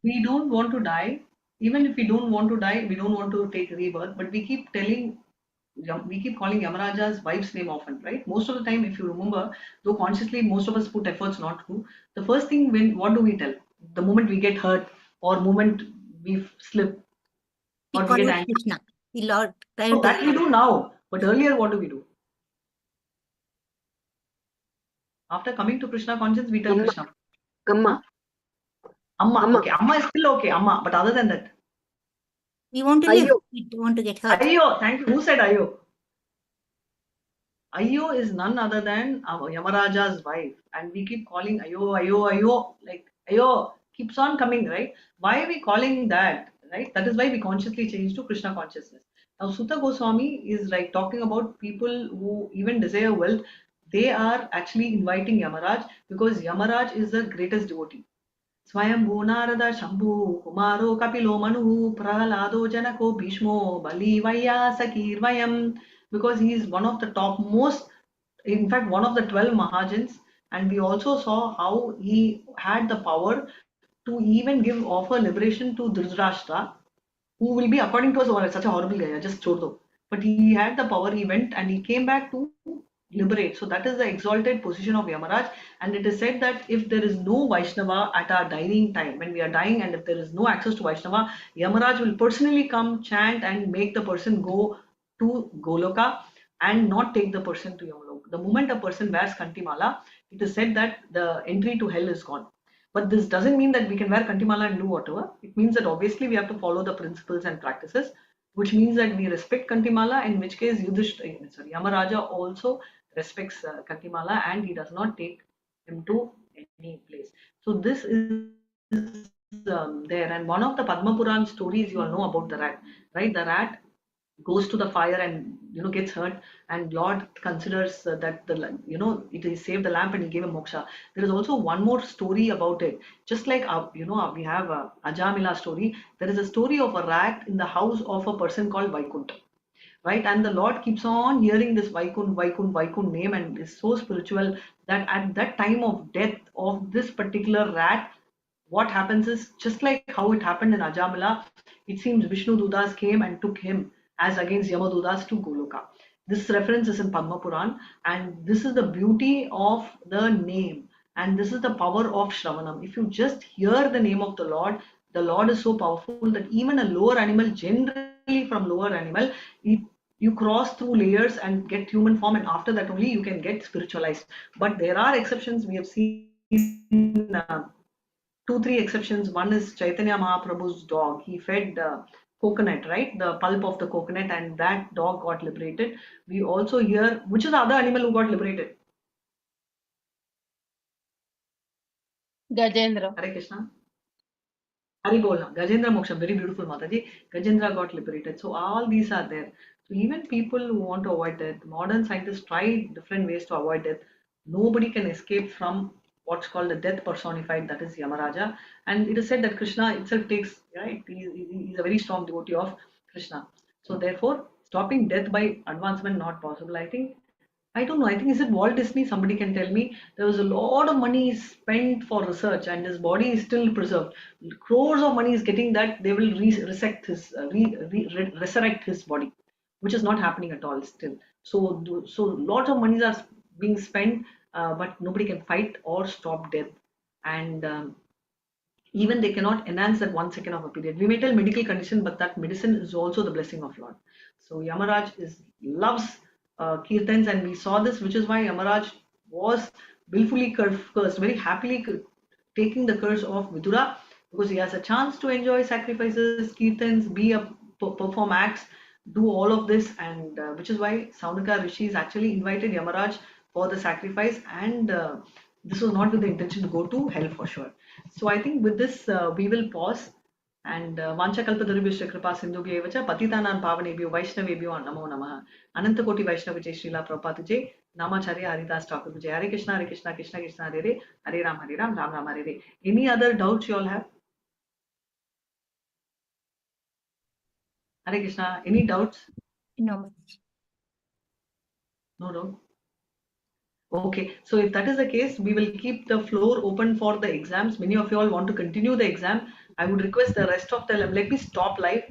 We don't want to die. Even if we don't want to die, we don't want to take rebirth, but we keep calling Yamaraja's wife's name often, right? Most of the time, if you remember, though consciously most of us put efforts not to, the first thing what do we tell? The moment we get hurt or moment we slip or we get angry. Krishna. The Lord. So that we do now, but earlier what do we do? After coming to Krishna conscience, we tell Krishna. Amma. Amma. Okay, Amma is still okay, Amma. But other than that, we want to live. We don't want to get hurt. Ayyo, thank you. Who said Ayyo? Ayyo is none other than Yamaraja's wife, and we keep calling Ayyo. Like Ayyo keeps on coming, right? Why are we calling that? Right? That is why we consciously change to Krishna consciousness. Now, Sutta Goswami is like talking about people who even desire wealth. They are actually inviting Yamaraj because Yamaraj is the greatest devotee. Swayambhu Narada Shambhu Kumaro Kapilo Manu Prahalado Janako Bhishmo Bali Vaya Sakir Vayam, because he is one of the topmost, in fact one of the 12 Mahajans, and we also saw how he had the power to even offer liberation to Dhritarashtra, who will be, according to us, such a horrible guy, just chhod do. But he had the power, he went and he came back to liberate. So that is the exalted position of Yamaraj, and it is said that if there is no Vaishnava at our dying time, when we are dying, and if there is no access to Vaishnava, Yamaraj will personally come, chant and make the person go to Goloka and not take the person to Yamaloka. The moment a person wears Kantimala, it is said that the entry to hell is gone. But this doesn't mean that we can wear Kantimala and do whatever. It means that obviously we have to follow the principles and practices, which means that we respect Kantimala, in which case Yamaraja also respects Kantimala, and he does not take him to any place. So this is there. And one of the Padma Puran stories, you all know about the rat, right? The rat goes to the fire and gets hurt, and Lord considers that it is saved the lamp and he gave him moksha. There is also one more story about it, just like we have a Ajamila story. There is a story of a rat in the house of a person called Vaikunt, right? And the Lord keeps on hearing this Vaikunt name, and is so spiritual that at that time of death of this particular rat, what happens is just like how it happened in Ajamila. It seems Vishnu Dudas came and took him as against Yamadudas to Goloka. This reference is in Padma Puran, and this is the beauty of the name, and this is the power of Shravanam. If you just hear the name of the Lord is so powerful that even a lower animal, generally from lower animal, you cross through layers and get human form, and after that only you can get spiritualized. But there are exceptions. We have seen 2-3 exceptions. One is Chaitanya Mahaprabhu's dog. He fed coconut, right? The pulp of the coconut, and that dog got liberated. We also hear, which is the other animal who got liberated? Gajendra. Hare Krishna. Hari Bolna. Gajendra Moksham. Very beautiful, Mataji. Gajendra got liberated. So all these are there. So even people who want to avoid death, modern scientists try different ways to avoid death. Nobody can escape from what's called the death personified, that is Yamaraja. And it is said that Krishna itself takes, right? He's a very strong devotee of Krishna. So therefore, stopping death by advancement not possible. I don't know. I think, is it Walt Disney? Somebody can tell me. There was a lot of money spent for research, and his body is still preserved. Crores of money is getting that they will resurrect his body, which is not happening at all still. So lot of monies are being spent, but nobody can fight or stop death, and even they cannot enhance that 1 second of a period. We may tell medical condition, but that medicine is also the blessing of Lord. So Yamaraj loves kirtans, and we saw this, which is why Yamaraj was willfully cursed, very happily taking the curse of Vidura, because he has a chance to enjoy sacrifices, kirtans, perform acts, do all of this, and which is why Saunaka Rishis actually invited Yamaraj for the sacrifice, and this was not with the intention to go to hell for sure. So I think with this we will pause, and Vancha Kalpatarubhyo Kripa Sindhubhyo Evacha Patitanam Pavanebhyo Vaishnavebhyo Namo Namaha. Ananta Koti Vaishnava Jai Srila Prabhupada Jai, Namacharya Haridas Thakur Jai. Hare Krishna, Hare Krishna, Krishna Krishna Hare Hare, Hare Ram, Ram Ram Hare Hare. Any other doubts you all have? Hare Krishna, any doubts? No. No. Okay, so if that is the case, we will keep the floor open for the exams. Many of you all want to continue the exam. I would request the rest of the, let me stop live.